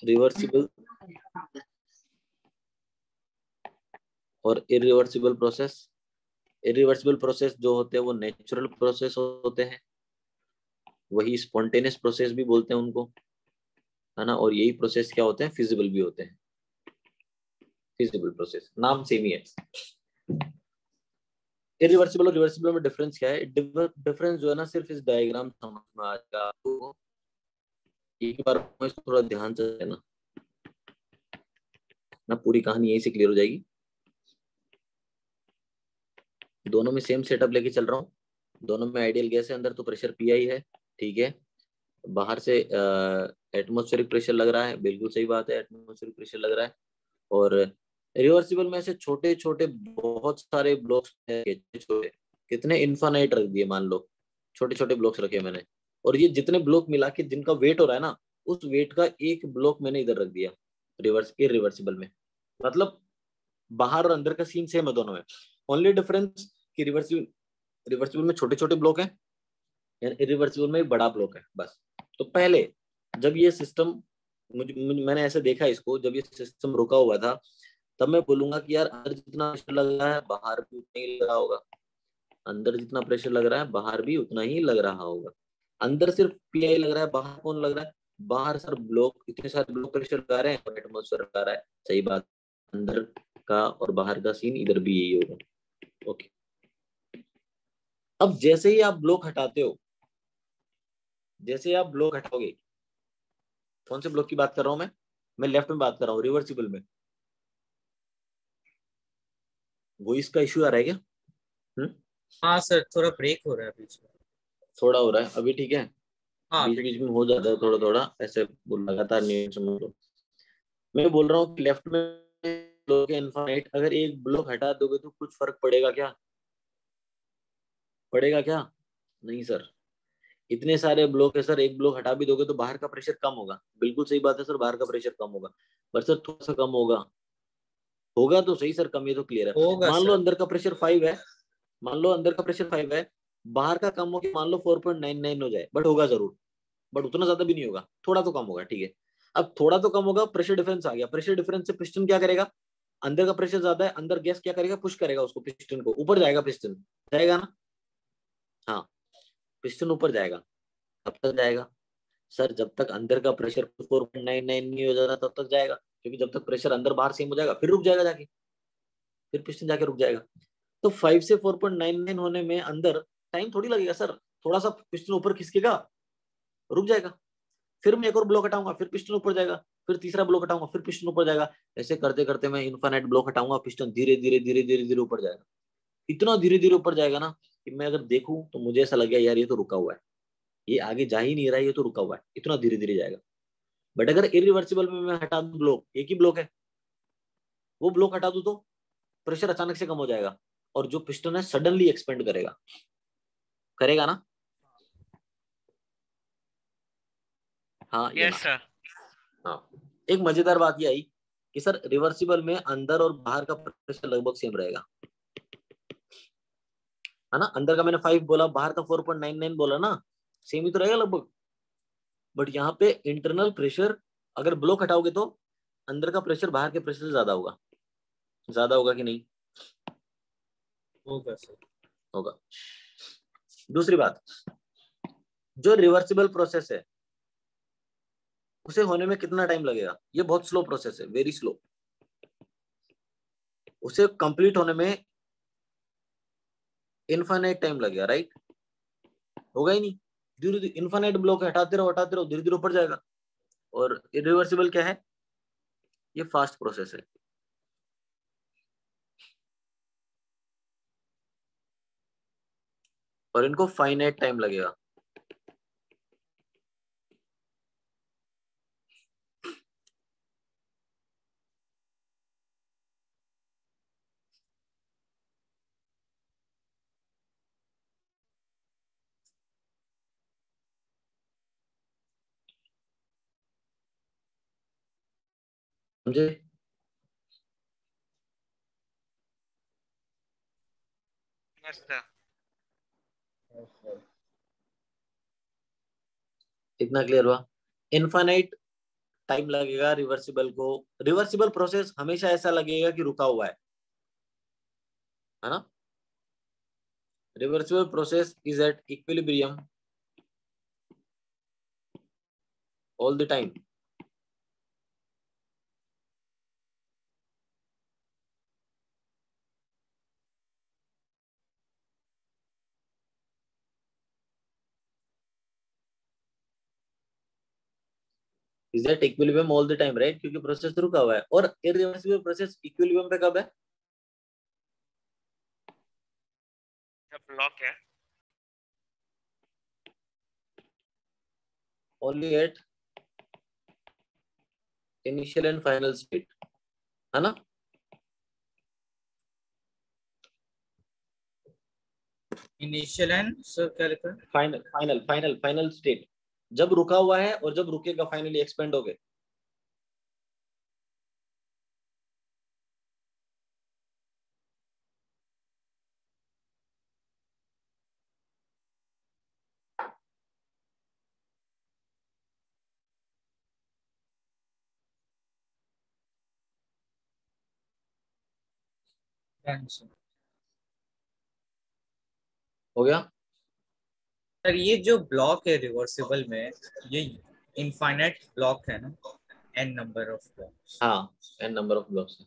Reversible और irreversible process. Irreversible process जो होते हैं वो नेचुरल प्रोसेस होते हैं, वही स्पॉन्टेनियस प्रोसेस भी बोलते हैं उनको, है ना। और यही प्रोसेस क्या होते हैं, फिजिबल भी होते हैं। फिजिबल प्रोसेस नाम सेम ही है। इरिवर्सिबल और रिवर्सिबल में डिफरेंस क्या है? डिफरेंस जो है ना, सिर्फ इस डायग्राम समझ में आ जाएगा आपको, एक बार इसको थोड़ा ध्यान से लेना ना, पूरी कहानी यहीं से क्लियर हो जाएगी। दोनों में सेम सेटअप लेके चल रहा हूँ, दोनों में आइडियल गैस है, अंदर तो प्रेशर पीआई है, ठीक है। बाहर से एटमॉस्फेरिक प्रेशर लग रहा है, बिल्कुल सही बात है, एटमॉस्फेरिक प्रेशर लग रहा है। और रिवर्सिबल में से छोटे छोटे बहुत सारे ब्लॉक्स है, छोटे कितने इन्फानाइट रख दिए, मान लो छोटे छोटे ब्लॉक्स रखे मैंने, और ये जितने ब्लॉक मिला के जिनका वेट हो रहा है ना, उस वेट का एक ब्लॉक मैंने इधर रख दिया इरिवर्सिबल में। मतलब बाहर और अंदर का सीन सेम है दोनों में, ओनली डिफरेंस कि रिवर्सिबल में छोटे छोटे ब्लॉक हैं, इरिवर्सिबल में बड़ा ब्लॉक है, बस। तो पहले जब ये सिस्टम मैंने ऐसे देखा इसको, जब ये सिस्टम रुका हुआ था, तब मैं बोलूंगा कि यार अंदर जितना प्रेशर लग रहा है बाहर भी उतना ही लग रहा होगा, अंदर जितना प्रेशर लग रहा है बाहर भी उतना ही लग रहा होगा। अंदर सिर्फ पीआई लग रहा है, बाहर कौन लग रहा है? बाहर सर ब्लॉक, इतने सारे ब्लॉक प्रेशर लगा रहे हैं और एटमोस्फेयर लगा रहा है, सही बात। अंदर का और बाहर का सीन इधर भी यही होगा, ओके। अब जैसे ही आप ब्लॉक हटाते हो, जैसे आप ब्लॉक हटाओगे, कौन से ब्लॉक की बात कर रहा हूं मैं लेफ्ट में बात कर रहा हूँ, रिवर्सिबल में। वो इसका इश्यू आ रहा है क्या? हाँ सर, थोड़ा ब्रेक हो रहा है बीच में। थोड़ा हो रहा है, अभी ठीक है? हाँ बीच अभी बीच ठीक। में हो जाता है थोड़ा थोड़ा ऐसे, लगातार नहीं समझ लो। मैं बोल रहा हूँ कि लेफ्ट में ब्लॉक है इनफाइनाइट, अगर एक ब्लॉक हटा दोगे तो कुछ फर्क पड़ेगा क्या? पड़ेगा क्या? नहीं सर। इतने सारे ब्लॉक है सर, एक ब्लॉक हटा भी दोगे तो बाहर का प्रेशर कम होगा, बिल्कुल सही बात है सर, बाहर का प्रेशर कम होगा, पर सर थोड़ा सा कम होगा, होगा तो सही सर, कम, ये तो क्लियर है। होगा मान लो सर। अंदर का प्रेशर 5 है, मान लो अंदर का प्रेशर 5 है, बाहर का कम हो के मान लो 4.99 हो जाए, बट होगा जरूर, बट उतना ज्यादा भी नहीं होगा, थोड़ा तो कम होगा, ठीक है। अब थोड़ा तो कम होगा, प्रेशर डिफरेंस आ गया, प्रेशर डिफरेंस से पिस्टन क्या करेगा? अंदर का प्रेशर ज्यादा है, अंदर गैस क्या करेगा? पुश करेगा उसको, पिस्टन को ऊपर जाएगा, पिस्टन जाएगा ना, हाँ, पिस्टन ऊपर जाएगा। कब तक जाएगा सर? जब तक अंदर का प्रेशर 4.99 नहीं हो जाता तब तक जाएगा, क्योंकि जब तक प्रेशर अंदर बाहर सेम हो जाएगा फिर रुक जाएगा जाके, फिर पिस्टन जाके रुक जाएगा। तो 5 से 4.99 होने में अंदर टाइम थोड़ी लगेगा सर, थोड़ा सा पिस्टन ऊपर खिसकेगा, रुक जाएगा, फिर मैं एक और ब्लॉक हटाऊंगा, फिर पिस्टन ऊपर जाएगा, फिर तीसरा ब्लॉक हटाऊंगा, फिर पिस्टन ऊपर जाएगा। ऐसे करते करते मैं इनफाइनाइट ब्लॉक हटाऊंगा, पिस्टन धीरे धीरे धीरे धीरे धीरे ऊपर जाएगा, इतना धीरे धीरे ऊपर जाएगा ना कि मैं अगर देखूं तो मुझे ऐसा लगेगा यार ये तो रुका हुआ है, ये आगे जा ही नहीं रहा है, ये तो रुका हुआ है, इतना धीरे धीरे जाएगा। बट अगर इरिवर्सिबल में मैं हटा दूं ब्लॉक, एक ही ब्लॉक है, वो ब्लॉक हटा दूं तो प्रेशर अचानक से कम हो जाएगा, और जो पिस्टन है सडनली एक्सपेंड करेगा, करेगा ना? हाँ या यस ना? सर। हाँ। एक मजेदार बात ये आई कि सर रिवर्सिबल में अंदर और बाहर का प्रेशर लगभग सेम रहेगा, है ना। अंदर का मैंने 5 बोला, बाहर का 4.99 बोला ना, सेम ही तो रहेगा लगभग। बट यहाँ पे इंटरनल प्रेशर, अगर ब्लॉक हटाओगे तो अंदर का प्रेशर बाहर के प्रेशर से ज्यादा होगा, ज्यादा होगा कि नहीं? होगा सर। होगा। दूसरी बात, जो रिवर्सिबल प्रोसेस है उसे होने में कितना टाइम लगेगा? ये बहुत स्लो प्रोसेस है, वेरी स्लो। उसे कंप्लीट होने में इनफाइनाइट टाइम लगेगा, राइट? होगा ही नहीं, धीरे धीरे इनफाइनाइट ब्लॉक हटाते रहो धीरे धीरे ऊपर जाएगा। और इरिवर्सिबल क्या है? ये फास्ट प्रोसेस है, और इनको फाइनाइट टाइम लगेगा। समझे? Yes sir. इतना क्लियर हुआ? इनफाइनाइट टाइम लगेगा रिवर्सिबल को। रिवर्सिबल प्रोसेस हमेशा ऐसा लगेगा कि रुका हुआ है ना। Reversible process is at equilibrium all the time. Is at equilibrium all the time, right, क्योंकि प्रोसेस रुका हुआ है। और इरिवर्सिबल प्रोसेस इक्विलिब्रियम पे कब है? जब ब्लॉक है। Only at initial and final state, है ना। इनिशियल एंड सर क्या लिखा है? Final final final final state, जब रुका हुआ है और जब रुकेगा फाइनली एक्सपेंड हो गए। हो गया। सर ये जो ब्लॉक है रिवर्सिबल में, ये इनफाइनाइट ब्लॉक है ना, n नंबर ऑफ ब्लॉक्स। हाँ, n नंबर ऑफ ब्लॉक्स है।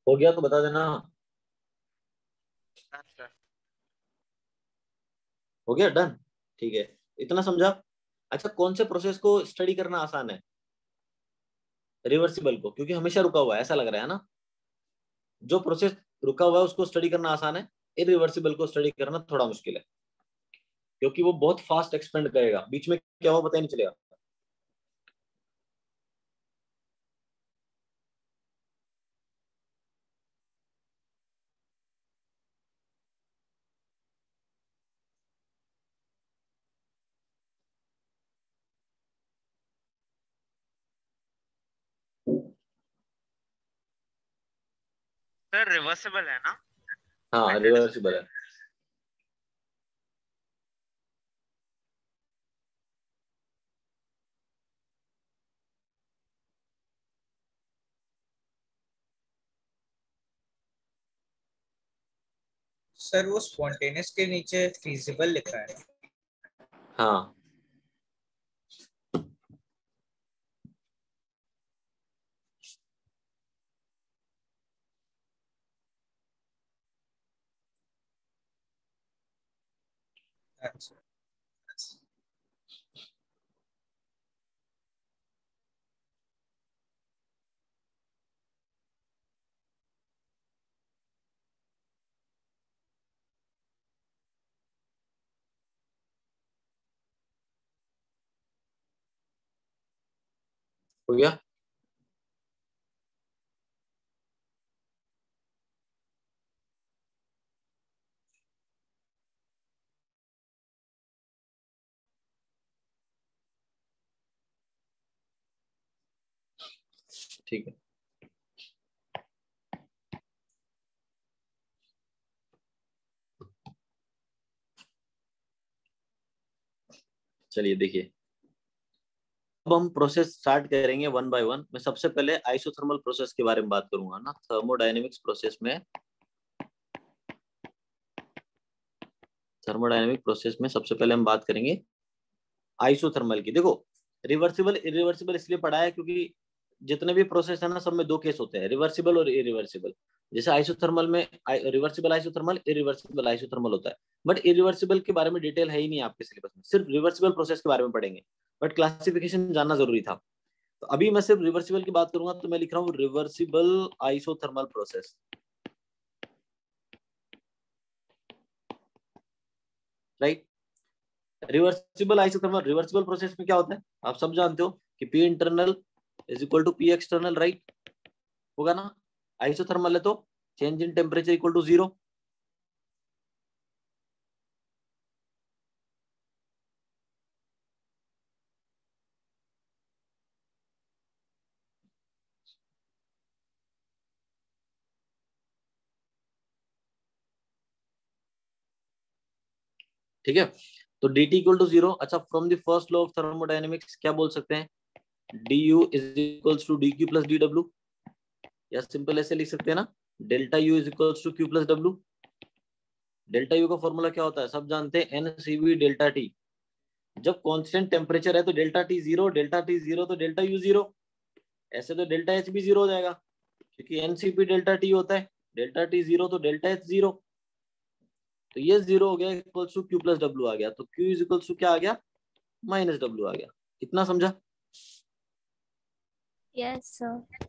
हो गया तो बता देना। हाँ सर। हो गया, डन, ठीक है, इतना समझा। अच्छा, कौन से प्रोसेस को स्टडी करना आसान है? रिवर्सिबल को, क्योंकि हमेशा रुका हुआ है, ऐसा लग रहा है ना। जो प्रोसेस रुका हुआ है उसको स्टडी करना आसान है, इरिवर्सिबल को स्टडी करना थोड़ा मुश्किल है, क्योंकि वो बहुत फास्ट एक्सपेंड करेगा, बीच में क्या हो पता ही नहीं चलेगा। सर रिवर्सिबल है ना? हाँ, रिवर्सिबल है। सर वो स्पॉन्टेनियस के नीचे फीजिबल लिखा है। हाँ, अच्छा, हो गया। ठीक है, चलिए देखिए, अब हम प्रोसेस स्टार्ट करेंगे वन बाय वन। मैं सबसे पहले आइसोथर्मल प्रोसेस के बारे में बात करूंगा ना। थर्मोडायनेमिक्स प्रोसेस में, थर्मोडायनेमिक प्रोसेस में सबसे पहले हम बात करेंगे आइसोथर्मल की। देखो, रिवर्सिबल इरिवर्सिबल इसलिए पढ़ा है क्योंकि जितने भी प्रोसेस है ना, सब में दो केस होते हैं, रिवर्सिबल और इरिवर्सिबल। जैसे आइसोथर्मल में रिवर्सिबल आइसोथर्मल, इरिवर्सिबल आइसोथर्मल होता है। बट इरिवर्सिबल के बारे में डिटेल है ही नहीं आपके सिलेबस में, सिर्फ रिवर्सिबल प्रोसेस के बारे में पढ़ेंगे। बट क्लासिफिकेशन जानना जरूरी था, तो अभी मैं सिर्फ रिवर्सिबल की बात करूंगा। तो मैं लिख रहा हूँ reversible isothermal process. Right. Reversible isothermal, reversible process में क्या होता है आप सब जानते हो कि P internal is equal to P external, right होगा ना। आइसोथर्मल है तो change in temperature equal to 0। ठीक है, तो dt इक्वल टू 0। अच्छा, from the first law of thermodynamics क्या बोल सकते हैं, du is equals to dq plus dw, या सिंपल ऐसे लिख सकते हैं ना, delta u is equals to q plus w। Delta u का फॉर्मूला क्या होता है सब जानते हैं, NCV डेल्टा t। जब कांस्टेंट टेम्परेचर है तो डेल्टा t 0, डेल्टा t 0 तो डेल्टा u 0। ऐसे तो डेल्टा h भी 0 हो जाएगा क्योंकि NCP डेल्टा t होता है, डेल्टा t 0 तो डेल्टा h 0। तो ये 0 हो गया equals to q plus w आ गया, तो q इज इक्वल्स टू क्या आ गया, माइनस w आ गया। इतना समझा। Yes sir.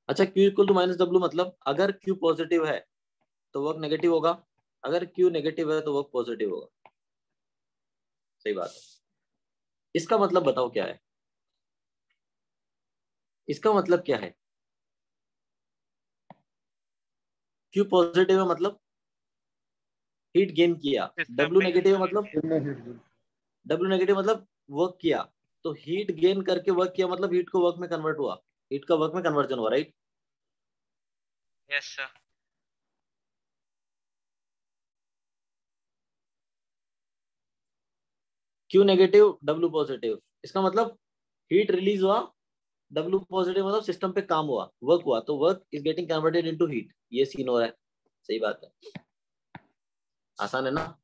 अच्छा, Q equal to minus W मतलब अगर Q पॉजिटिव है तो वर्क नेगेटिव होगा, अगर Q नेगेटिव है तो वर्क पॉजिटिव होगा। सही बात है। इसका मतलब बताओ क्या है, इसका मतलब क्या है, Q पॉजिटिव है मतलब हीट गेन किया, सिस्टम W में नेगेटिव है हीट मतलब गेन। W नेगेटिव मतलब वर्क किया। तो हीट गेन करके वर्क किया मतलब हीट को वर्क में कन्वर्ट हुआ, हीट का वर्क में कन्वर्जन हुआ, right. Yes sir. Q negative W positive, इसका मतलब हीट रिलीज हुआ, W पॉजिटिव मतलब सिस्टम पे काम हुआ, वर्क हुआ, तो work is getting converted into heat, ये सीन हो रहा है। सही बात है, आसान है ना।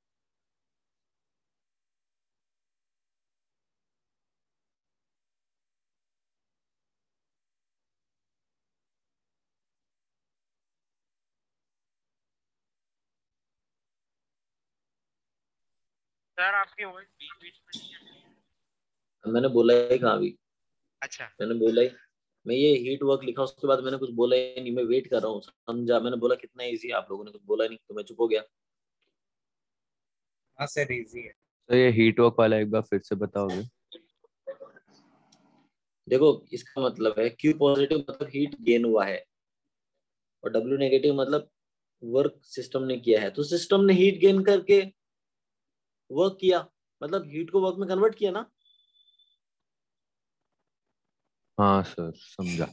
सर आपकी वॉइस बीच बीच में नहीं आ रही है। मैंने बोला ही कहाँ भी, अच्छा। मैंने बोला ही, मैं ये हीट वर्क लिखा उसके बाद मैंने कुछ बोला ही नहीं, मैं वेट कर रहा हूँ समझा। मैंने बोला कितना इजी है, आप लोगों ने कुछ बोला नहीं तो मैं चुप हो गया। हाँ सर इजी है। तो ये हीट वर्क वाला एक बार फिर से बताओगे। देखो इसका मतलब है Q पॉजिटिव मतलब हीट गेन हुआ है, और W नेगेटिव मतलब वर्क सिस्टम ने किया है। तो सिस्टम ने हीट गेन करके वर्क किया मतलब हीट को वर्क में कन्वर्ट किया ना। हाँ सर समझा।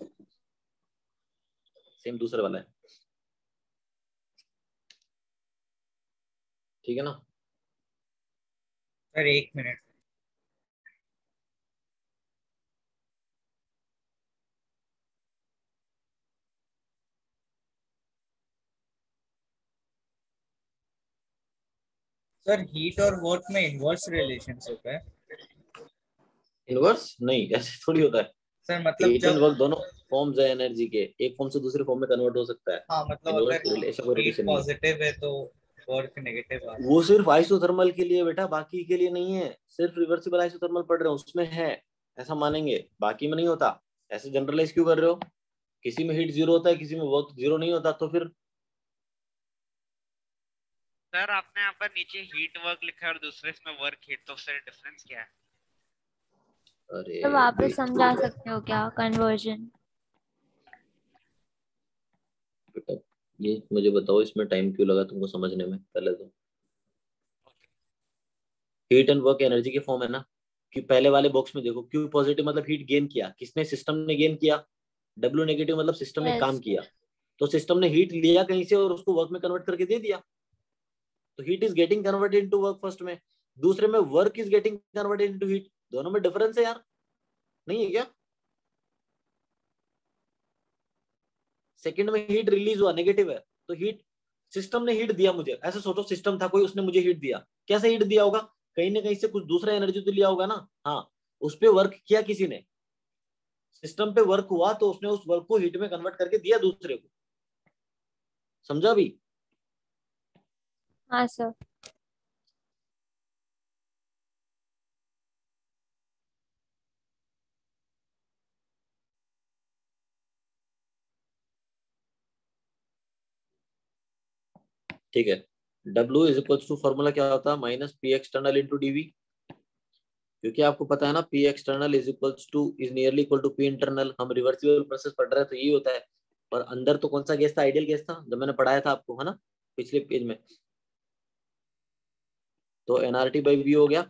सेम दूसरे वाला है, ठीक है ना। सर एक मिनट। सर हीट और वर्क में इनवर्स रिलेशनशिप है। इनवर्स नहीं, ऐसे थोड़ी होता है। सर मतलब हीट एंड जब, वर्क दोनों फॉर्म्स है एनर्जी के, एक फॉर्म से दूसरे फॉर्म में कन्वर्ट हो सकता है। हाँ मतलब इनवर्स अगर ऐसा कोई हीट रिलेशन नहीं है। पॉजिटिव है तो वर्क नेगेटिव आ रहा वो सिर्फ आइसोथर्मल के लिए बेटा, बाकी के लिए नहीं है। सिर्फ रिवर्सिबल आइसोथर्मल पढ़ रहे हो उसमें है, ऐसा मानेंगे, बाकी में नहीं होता। ऐसे जनरलाइज क्यों कर रहे हो, किसी में हीट 0 होता है किसी में वर्क 0 नहीं होता, तो फिर सर आपने यहाँ पर नीचे हीट वर्क लिखा है और दूसरे इसमें वर्क हीट, तो सर डिफरेंस क्या है? अरे तो वापस बेवकूफ समझा है। सकते हो क्या कन्वर्जन? बेटा ये मुझे बताओ इसमें टाइम क्यों लगा तुमको समझने में, पहले तो हीट एंड वर्क एनर्जी के फॉर्म है ना। कि पहले वाले बॉक्स में देखो, क्यू पॉजिटिव मतलब हीट गेन किया, किसने, सिस्टम ने गेन किया। डब्ल्यू नेगेटिव मतलब सिस्टम ने काम यस। किया, तो सिस्टम ने हीट लिया कहीं से और उसको वर्क में कन्वर्ट करके दे दिया। तो heat is getting converted into work first में, दूसरे में work is getting converted into heat. दोनों में डिफरेंस है यार, नहीं है क्या। सेकंड में हीट रिलीज हुआ, नेगेटिव है, तो हीट, सिस्टम ने हीट दिया मुझे, ऐसे सोचो सिस्टम था कोई, उसने मुझे हीट दिया। कैसे हीट दिया होगा, कहीं ना कहीं से कुछ दूसरा एनर्जी तो लिया होगा ना। हाँ, उस पर वर्क किया किसी ने, सिस्टम पे वर्क हुआ तो उसने उस वर्क को हीट में कन्वर्ट करके दिया दूसरे को। समझा भी। हाँ सर। ठीक है। W is equal to formula क्या होता है, minus P external into DV, क्योंकि आपको पता है ना P external is equal to is nearly equal to P internal. हम रिवर्सिबल प्रोसेस पढ़ रहे हैं तो यही होता है। और अंदर तो कौन सा गैस था, आइडियल गैस था, जब मैंने पढ़ाया था आपको, है ना, पिछले पेज में। तो एनआरटी बाई वी हो गया,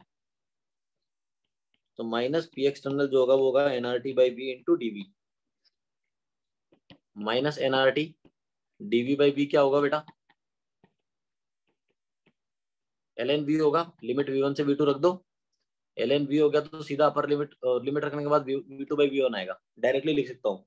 तो माइनस पी एक्सटर्नल जो होगा वो होगा NRT by V into DV, minus NRT DV by V क्या होगा बेटा, एल एन वी होगा, लिमिट V1 से V2 रख दो, एल एन वी हो गया तो सीधा अपर लिमिट लिमिट रखने के बाद V2 बाई V1 आएगा, डायरेक्टली लिख सकता हूँ।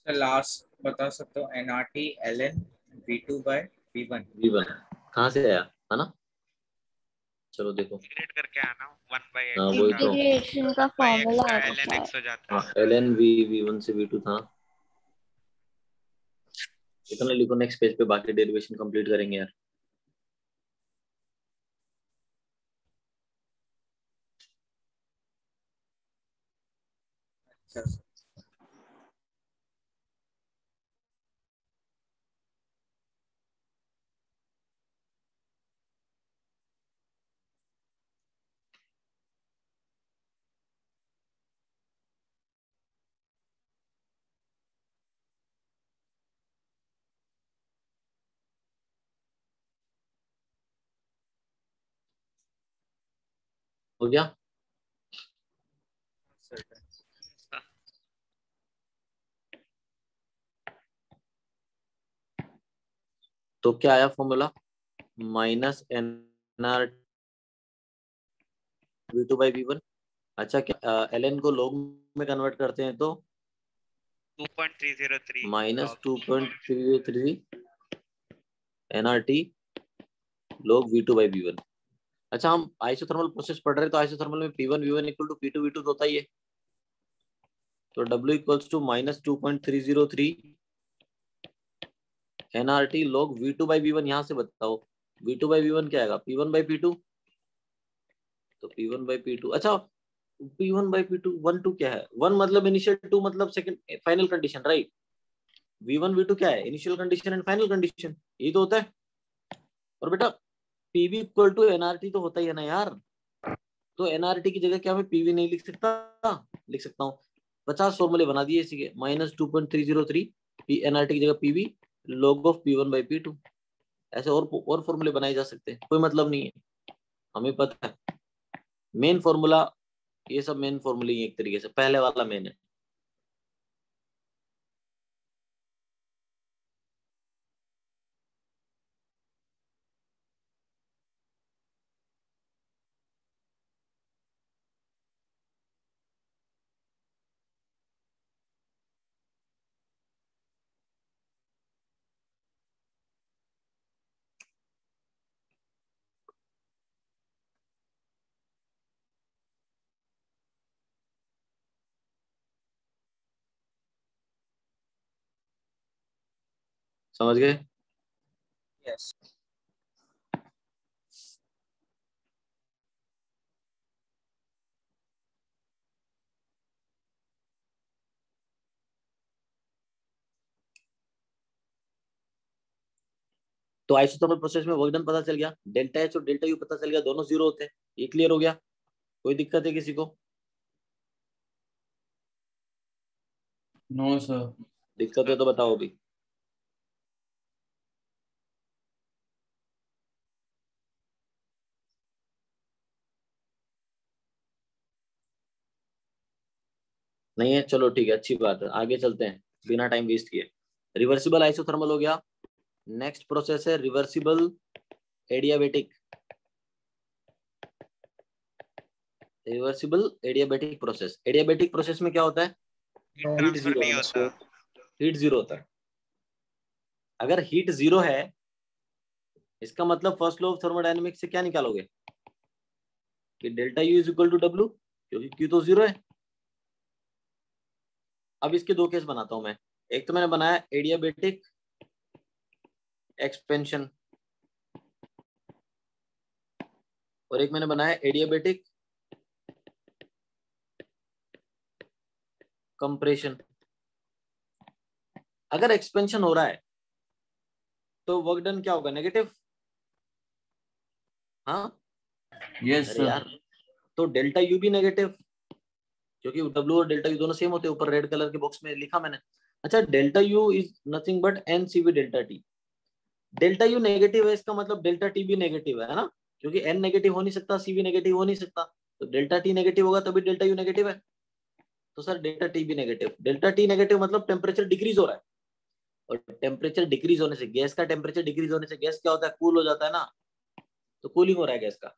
सर लास्ट बता सकते हो, NRT LN V2 bye V1। V1 कहाँ से आया, है ना, चलो देखो, इंटीग्रेट करके आना 1 बाय हाँ एक्स वही का, तो, इंटीग्रेशन का 1 बाय एक्स फॉर्मूला का होता ln है। x हो जाता हाँ है। एल एन वी V1 से V2 था। इतना लिखो, नेक्स्ट पेज पे बाकी डेरिवेशन कंप्लीट करेंगे यार। अच्छा हो गया, सर। तो क्या आया formula, minus N R V2 by V1। अच्छा, क्या एल एन को लॉग में कन्वर्ट करते हैं तो 2.303 minus log 2.3 N R T log V2 by V1। अच्छा, हम आइसोथर्मल प्रोसेस पढ़ रहे हैं तो आइसोथर्मल में P1 V1 equal to P2 V2 तो होता ही है। तो W equals to minus 2.303 NRT log V2 by V1। यहाँ से बताओ V2 बाई V1 क्या आएगा, P1 बाई P2। तो P1 बाई P2, अच्छा P1 बाई P2, 1 2 क्या है, 1 मतलब इनिशियल, 2 मतलब second final condition, right. V1 V2 क्या है, initial condition and final condition, यही तो होता है। और बेटा PV इक्वल टू एनआरटी तो होता ही है ना यार, तो एनआरटी की जगह क्या मैं PV नहीं लिख सकता, लिख सकता हूँ। 50 फॉर्मूले बना दिए इसी के, माइनस 2.303 एनआरटी की जगह PV log of P1 by P2। ऐसे और फॉर्मूले बनाए जा सकते हैं, कोई मतलब नहीं है, हमें पता है मेन फॉर्मूला, ये सब मेन फॉर्मूले ही एक तरीके से, पहले वाला मेन है। समझ गए। यस तो आइसोथर्मल प्रोसेस में वर्क डन पता चल गया, डेल्टा एच और डेल्टा यू पता चल गया, दोनों जीरो होते हैं, ये क्लियर हो गया, कोई दिक्कत है किसी को, नो सर। दिक्कत है तो बताओ अभी। नहीं है, चलो ठीक है, अच्छी बात है, आगे चलते हैं बिना टाइम वेस्ट किए। रिवर्सिबल आइसोथर्मल हो गया। नेक्स्ट प्रोसेस है reversible adiabatic. Reversible adiabatic process. Adiabatic process में क्या होता है? हीट हीट ट्रांसफर जीरो नहीं होता है। होता। हीट जीरो होता है। अगर हीट जीरो है, इसका मतलब फर्स्ट लॉ ऑफ थर्मोडायनेमिक्स से क्या निकालोगे कि delta U is equal to W, क्योंकि क्यू तो जीरो है। अब इसके दो केस बनाता हूं मैं। एक तो मैंने बनाया एडियाबैटिक एक्सपेंशन, और एक मैंने बनाया एडियाबैटिक कंप्रेशन। अगर एक्सपेंशन हो रहा है तो वर्क डन क्या होगा? नेगेटिव। हाँ यस अरे सर। यार, तो डेल्टा यू भी नेगेटिव, क्योंकि डब्ल्यू और डेल्टा यू दोनों सेम होते हैं, ऊपर रेड कलर के बॉक्स में लिखा मैंने। अच्छा, delta U is nothing but N C V delta T. Delta U negative है, इसका मतलब डेल्टा टी भी नेगेटिव है ना, क्योंकि एन नेगेटिव हो नहीं सकता, सी भी नेगेटिव हो नहीं सकता, तो डेल्टा टी नेगेटिव होगा तभी डेल्टा यू नेगेटिव है। तो सर डेल्टा टी भी नेगेटिव। डेल्टा टी नेगेटिव मतलब टेम्परेचर डिक्रीज हो रहा है, और टेम्परेचर डिक्रीज होने से, गैस का टेम्परेचर डिक्रीज होने से गैस क्या होता है? कूल हो जाता है ना, तो कूलिंग हो रहा है गैस का।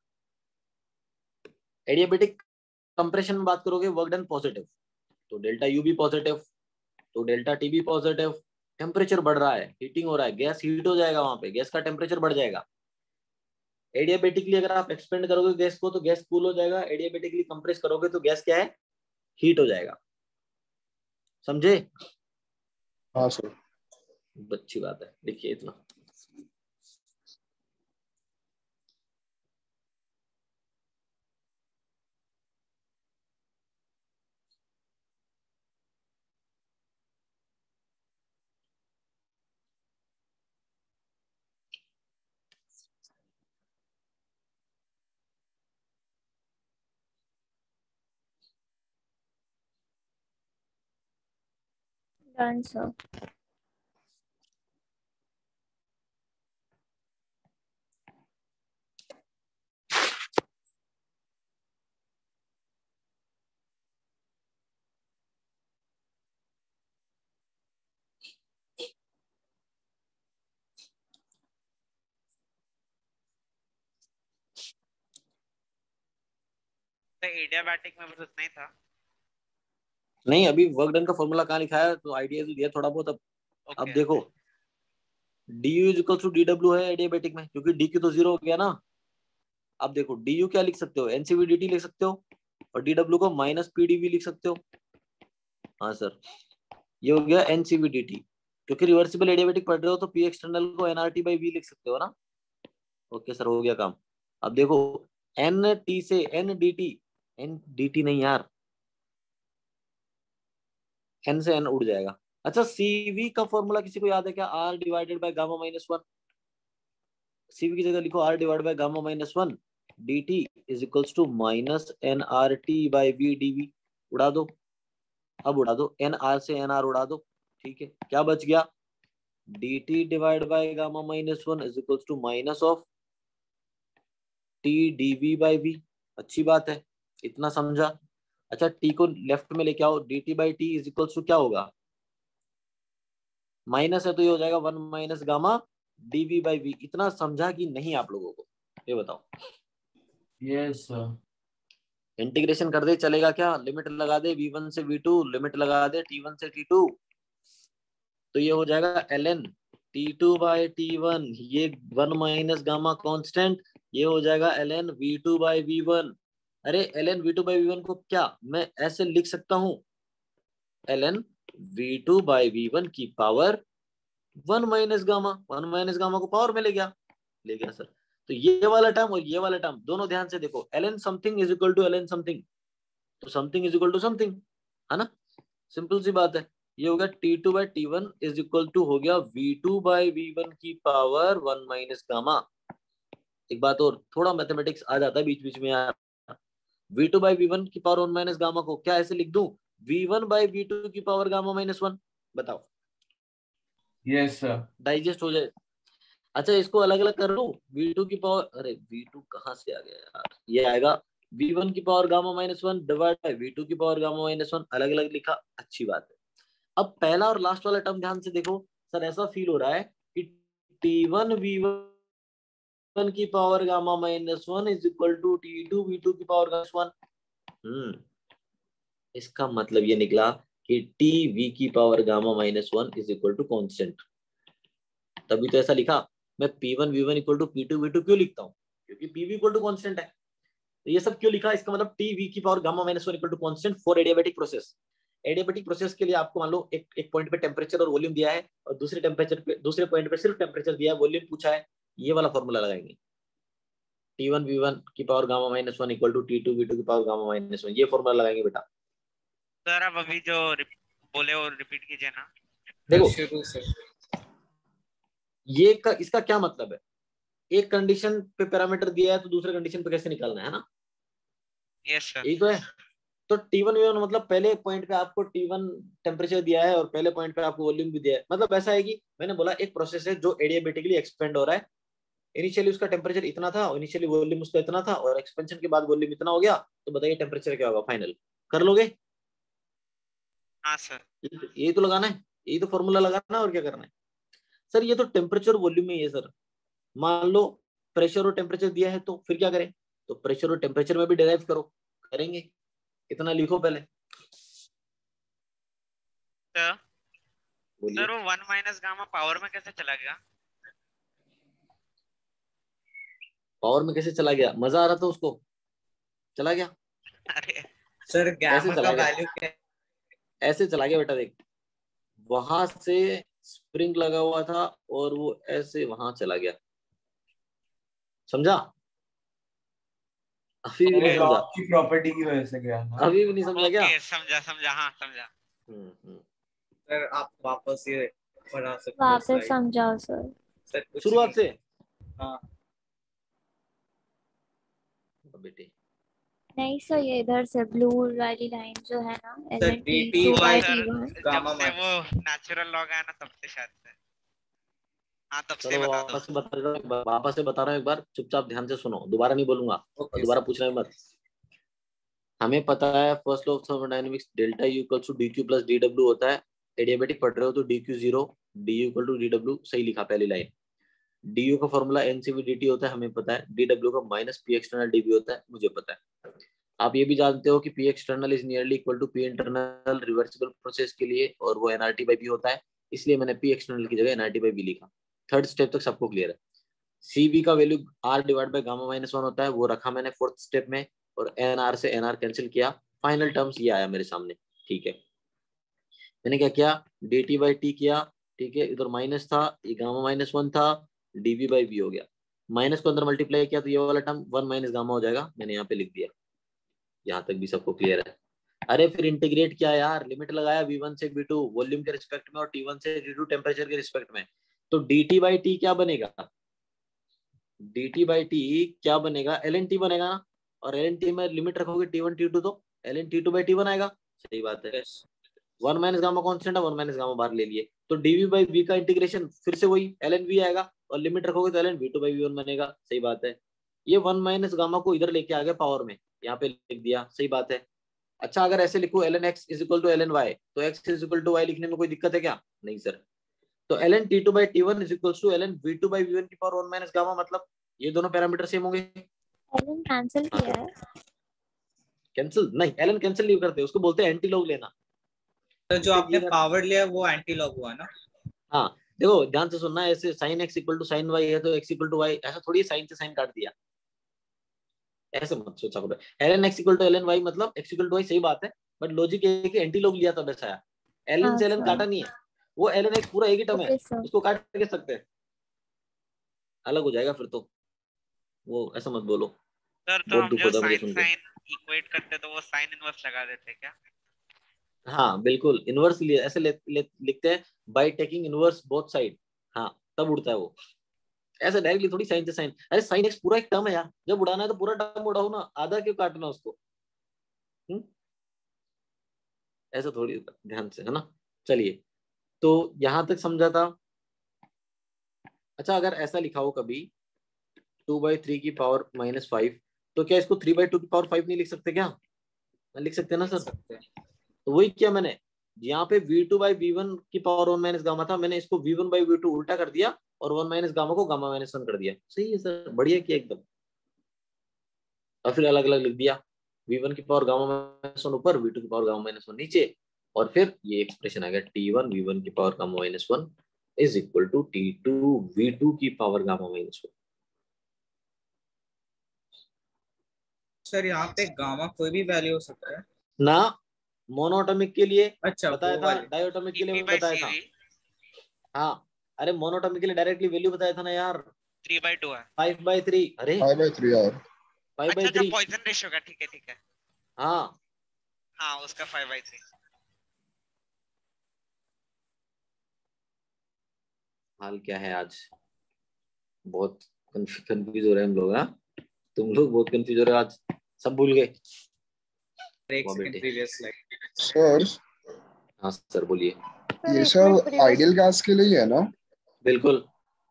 एडियाबैटिक कंप्रेशन में बात करोगे, वर्क डन पॉजिटिव, तो डेल्टा यू भी पॉजिटिव, तो डेल्टा टी भी पॉजिटिव। टेम्परेचर बढ़ रहा है, हीटिंग हो रहा है, गैस हीट हो जाएगा, वहां पे गैस का टेम्परेचर बढ़ जाएगा। एडियाबेटिकली अगर आप एक्सपेंड करोगे गैस को तो गैस कूल हो जाएगा, एडियाबेटिकली कंप्रेस करोगे तो गैस क्या है? हीट हो जाएगा। समझे? हाँ सर। अच्छी बात है, देखिए इतना। Done, sir. तो एडियाबैटिक में बस इतना ही था। नहीं, अभी वर्क डन का फॉर्मूला कहाँ लिखा है? तो आइडिया तो दिया थोड़ा बहुत। अब ओके देखो, D U is equal to D W है एडियाबेटिक में, क्योंकि डी क्यू तो जीरो हो गया ना। अब देखो, डी यू क्या लिख सकते हो? एनसीवी डी टी लिख सकते हो, और डी डब्ल्यू को माइनस पीडीवी लिख सकते हो। हाँ सर, ये हो गया एनसीवी डी टी। क्योंकि रिवर्सिबल एडियाबेटिक पढ़ रहे हो तो पी एक्सटर्नल को एनआरटी बाई वी लिख सकते हो ना। ओके सर, हो गया काम। अब देखो, एन टी से N D T, N D T नहीं यार, एन से एन उड़ जाएगा। अच्छा, सीवी का फॉर्मूला किसी को याद है क्या? R divided by gamma minus one. CV की जगह लिखो R divided by gamma minus one, D T is equals to minus N R T by V D V. उड़ा दो, अब उड़ा दो, एन आर से एन आर उड़ा दो। ठीक है, क्या बच गया? D T divide by gamma minus one is equals to minus of T D V by V. अच्छी बात है, इतना समझा। अच्छा, टी को लेफ्ट में लेके आओ, D T by T is equals to क्या होगा? माइनस है तो ये हो जाएगा one minus gamma D V by V. इतना समझा कि नहीं आप लोगों को? ये बताओ। Yes sir. इंटीग्रेशन कर दे चलेगा क्या? लिमिट लगा दे v1 से v2, लिमिट लगा दे t1 से t2, तो ये हो जाएगा ln t2 बाई t1, ये वन माइनस गामा कांस्टेंट, ये हो जाएगा ln v2 बाई v1। अरे ln v2 बाई v1 को क्या मैं ऐसे लिख सकता हूँ? ln v2 बाई v1 की power one minus gamma, one minus gamma को पावर में ले गया सर। तो ये वाला टर्म और ये वाला टर्म दोनों ध्यान से देखो, ln something is equal to ln something, तो something is equal to something, है ना? सिंपल सी बात है। ये हो गया t2 by t1 is equal to हो गया v2 बाई v1 की पावर वन माइनस गामा। एक बात और, थोड़ा मैथमेटिक्स आ जाता है बीच बीच में यार। v2 बाई v1 की पावर वन माइनस गामा को क्या ऐसे लिख दूं? v1 बाई v2 की पावर गामा माइनस वन। बताओ, यस सर। डाइजेस्ट हो जाए। अच्छा, इसको अलग अलग कर लूं, v2 की पावर, अरे v2 कहाँ से आ गया यार? ये आएगा v1 की power gamma minus one divide by v2 की पावर गामा माइनस वन। अलग अलग लिखा, अच्छी बात है। अब पहला और लास्ट वाला टर्म ध्यान से देखो। सर ऐसा फील हो रहा है कि t1 v1 की power gamma minus one is equal to t2 v2 की पावर माइनस वन। इसका मतलब ये निकला कि टी वी की power gamma -1 is equal to constant. तभी तो ऐसा लिखा। मैं P1 V1 equal to P2 V2 क्यों लिखता हूँ? क्योंकि PV इक्वल टू कॉन्स्टेंट है। तो ये सब क्यों लिखा? इसका मतलब टी वी की power gamma -1 equal to constant for adiabatic process. Adiabatic process के लिए आपको मान लो एक पॉइंट पे टेम्परेचर और वॉल्यूम दिया है और दूसरे पॉइंट पे सिर्फ टेम्परेचर दिया है, वॉल्यूम पूछा है, ये वाला फॉर्मूला लगाएंगे। T1 V1 की power gamma -1 equal to T2 V2 की पावर गामा -1, ये फॉर्मूला लगाएंगे बेटा। सर आप अभी जो बोले वो रिपीट कीजिए ना। देखो शुरू से इसका क्या मतलब है? एक कंडीशन पे पैरामीटर दिया है तो दूसरे कंडीशन पे कैसे निकालना है ना? Yes sir. यही तो है। तो T1 V1 मतलब पहले पॉइंट पे आपको T1 टेम्परेचर दिया है और पहले पॉइंट पे आपको वॉल्यूम भी दिया है। मतलब ऐसा है कि मैंने बोला एक प्रोसेस है जो एडियाबेटिकली एक्सपेंड हो रहा है। इनिशियली उसका टेम्परेचर इतना था, इनिशियली वॉल्यूम उसका इतना था, और एक्सपेंशन के बाद वॉल्यूम इतना हो गया, तो बताइए टेम्परेचर क्या होगा फाइनल? कर लोगे? हाँ सर। यही तो लगाना है, यही तो फॉर्मूला लगाना है, और क्या करना है? सर ये तो टेम्परेचर वॉल्यूम में ही है सर। मान लो प्रेशर और टेम्परेचर दिया है तो फिर क्या करें? तो प्रेशर और टेम्परेचर में भी डिराइव करो। करेंगे, इतना लिखो पहले। सर बोलिए। सर वो 1 माइनस गामा पावर में कैसे चला गया? पावर में कैसे चला गया? मजा आ रहा था उसको, चला गया। अरे सर ऐसे गामा चला का गया, वैल्यू क्या है? ऐसे चला गया बेटा। देख, वहां से स्प्रिंग लगा हुआ था और वो ऐसे वहां चला गया। समझा? अभी भी नहीं समझा? लॉ की प्रॉपर्टी की वजह से गया ना। अभी भी नहीं समझा क्या? ओके समझा समझा, हाँ समझा। हम्म। सर आप वापस ये पढ़ा सकते हो वापस slide? समझाओ सर। सर कुछ शुरुआत नहीं। से हाँ बेटे। नहीं सर, ये इधर से ब्लू वाली लाइन जो है ना, सर LNT dt 2 वो by by सर T1। जब गामा से वो माइनस। नेचुरल लॉग आया ना तब से शायद से। हाँ तब से चलो बता दो। वापस से बता रहा हूँ एक बार, चुपचाप ध्यान से सुनो, दोबारा नहीं बोलूंगा और ओके दोबारा सर। पूछना मत। हमें पता है first law of thermodynamics, delta U equals to dq plus dw होता है। एडियाबैटिक पढ़ रहे हो तो dq 0, du equal to dw, सही लिखा पहली लाइन। du का फॉर्मूला NCV/dt होता है, हमें पता है। dw का माइनस p एक्सटर्नल dv होता है, मुझे पता है। आप ये भी जानते हो कि p external is nearly equal to p internal reversible process के लिए, और वो nRT/b होता है, इसलिए मैंने p एक्सटर्नल की जगह nRT/b लिखा। थर्ड स्टेप तक सबको क्लियर है। Cv का value r divide by gamma -1 होता है, वो रखा मैंने फोर्थ स्टेप में, और nr से nr कैंसिल किया, फाइनल टर्म्स ये आया मेरे सामने। ठीक है, मैंने क्या किया? dt/t किया। ठीक है, इधर माइनस था, ये गामा -1 था, dv/v हो गया। माइनस को अंदर मल्टीप्लाई किया तो ये वाला टर्म 1 माइनस गामा हो जाएगा, मैंने यहाँ पे लिख दिया। यहाँ तक भी सबको क्लियर है? अरे फिर इंटीग्रेट किया यार, लिमिट लगाया v1 से v2 वॉल्यूम के रिस्पेक्ट में और t1 से t2 टेम्परेचर के रिस्पेक्ट में, तो dt/t क्या बनेगा? dt/t क्या बनेगा? ln t बनेगा ना, और ln t में लिमिट रखोगे t1 t2 तो ln t2/t1 आएगा। सही बात है। यस 1 माइनस गामा कॉन्स्टेंट है, 1 माइनस गामा बाहर ले लिए, तो dv/v का इंटीग्रेशन फिर से वही ln v आएगा, और लिमिट रखोगे तो ln v2/v1 बनेगा। सही बात है। ये 1 माइनस गामा को इधर लेके आ गया पावर में, यहाँ पे लिख दिया। सही बात है। अच्छा, अगर ऐसे लिखो ln x is equal to ln y, तो x is equal to y लिखने में कोई दिक्कत है क्या? नहीं सर। तो ln t2/t1 is equal to ln v2/v1 की पावर 1 माइनस गामा, मतलब ये दोनों पैरामीटर सेम होंगे। LN कैंसिल किया है। कैंसिल नहीं, ln कैंसिल नहीं करते, उसको बोलते हैं एंटी लॉग लेना। तो जो आपने ये पावर लिया वो एंटी लॉग हुआ ना। हाँ, देखो ध्यान से सुनना, ऐसे sin x equal to sin y है तो x इक्वल टू y, ऐसा थोड़ी साइन से साइन काट दिया, ऐसे मत सोचा करो। ln x equal to ln y मतलब x इक्वल टू y, सही बात है, बट लॉजिक ये है कि एंटी लॉग लिया तब ऐसा आया। ln हाँ से ln सर। काटा नहीं है, वो ln x पूरा एक ही टर्म है, ओके सर। उसको काट के सकते हैं, अलग हो जाएगा फिर तो, वो ऐसा मत बोलो, सर तो बहुत हम दुख जो होता है मुझे साइन सुन के। साइन इक्वेट करते तो वो साइन इनवर्स लगा देते क्या? हाँ बिल्कुल, इनवर्स लिए ऐसे लिखते हैं, by taking inverse both side. हाँ, तब उड़ता है वो, ऐसे डायरेक्टली थोड़ी साइन से साइन। अरे साइन एक्स पूरा एक टर्म है यार, जब उड़ाना है तो पूरा टर्म उड़ाओ ना, आधा क्यों काटना उसको? ऐसा थोड़ी, ध्यान से, है ना? चलिए, तो यहां तक समझा था। अच्छा, अगर ऐसा लिखा हो कभी 2/3 की पावर -5, तो क्या इसको 3/2 की पावर 5 नहीं लिख सकते क्या? लिख सकते हैं ना लिख सर? सकते हैं। तो वही किया मैंने, यहाँ पे v2/v1 की पावर 1 माइनस गामा था, मैंने इसको v1/v2 उल्टा कर दिया और 1 माइनस गामा को गामा -1 कर दिया। सही है सर, बढ़िया किया एकदम। और फिर अलग अलग लिख दिया। V1 की पावर गामा माइनस 1 ऊपर, V2 की पावर गामा माइनस 1 नीचे, और फिर ये एक्सप्रेशन आ गया T1 V1 की power gamma minus 1 is equal to T2 V2 की पावर गामा माइनस 1। सर यहाँ पे गामा कोई भी वैल्यू हो सकता है ना, मोनोटॉमिक के लिए अच्छा बताया वो था, वाली डायोटॉमिक के लिए P मैं by बताया था। CV हाँ, अरे मोनोटॉमिक के लिए डायरेक्टली वैल्यू बताया था ना यार, 3/2 है। 5/3। अरे 5/3 यार। अच्छा 5/3। पॉइजन रेशियो का, ठीक है ठीक है, हाँ, हाँ उसका 5/3। हाल क्या है आज, बहुत कंफ्यूज हो रहे हैं हम लोग। हाँ, तुम लोग बहुत कंफ्यूज हो रहे हो आज, सब भूल गए। एक वाह सेकंड बेटे। Previous slide. सर हाँ सर बोलिए। ये एक सब मिनट previous आइडियल गैस के लिए ही है ना? बिल्कुल,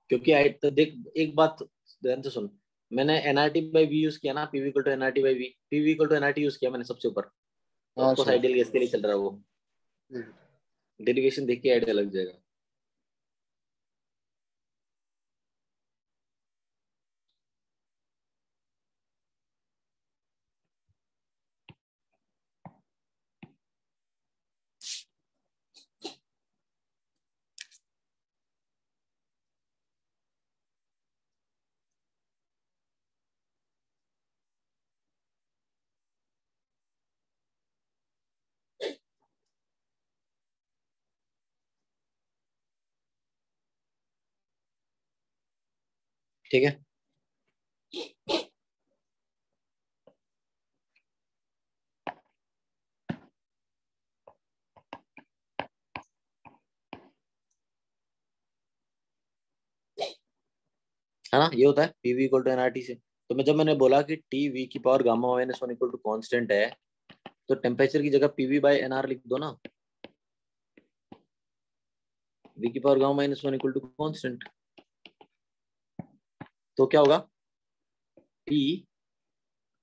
क्योंकि तो देख एक बात ध्यान से सुन, मैंने एनआरटी बाई वी यूज किया ना, PV equal to NRT by V, PV equal to NRT use किया मैंने सबसे ऊपर, तो हाँ ऑफकोर्स सर। आइडियल गैस के लिए चल रहा है वो। डेरिवेशन देख के आइडिया लग जाएगा। ठीक है, है ना, ये होता है पीवी इक्वल टू एनआरटी से। तो मैं जब मैंने बोला कि टी वी की power gamma minus 1 equal to constant है, तो टेम्परेचर की जगह पीवी बाय एनआर लिख दो ना, वी की power gamma minus 1 equal to constant. तो क्या होगा, पी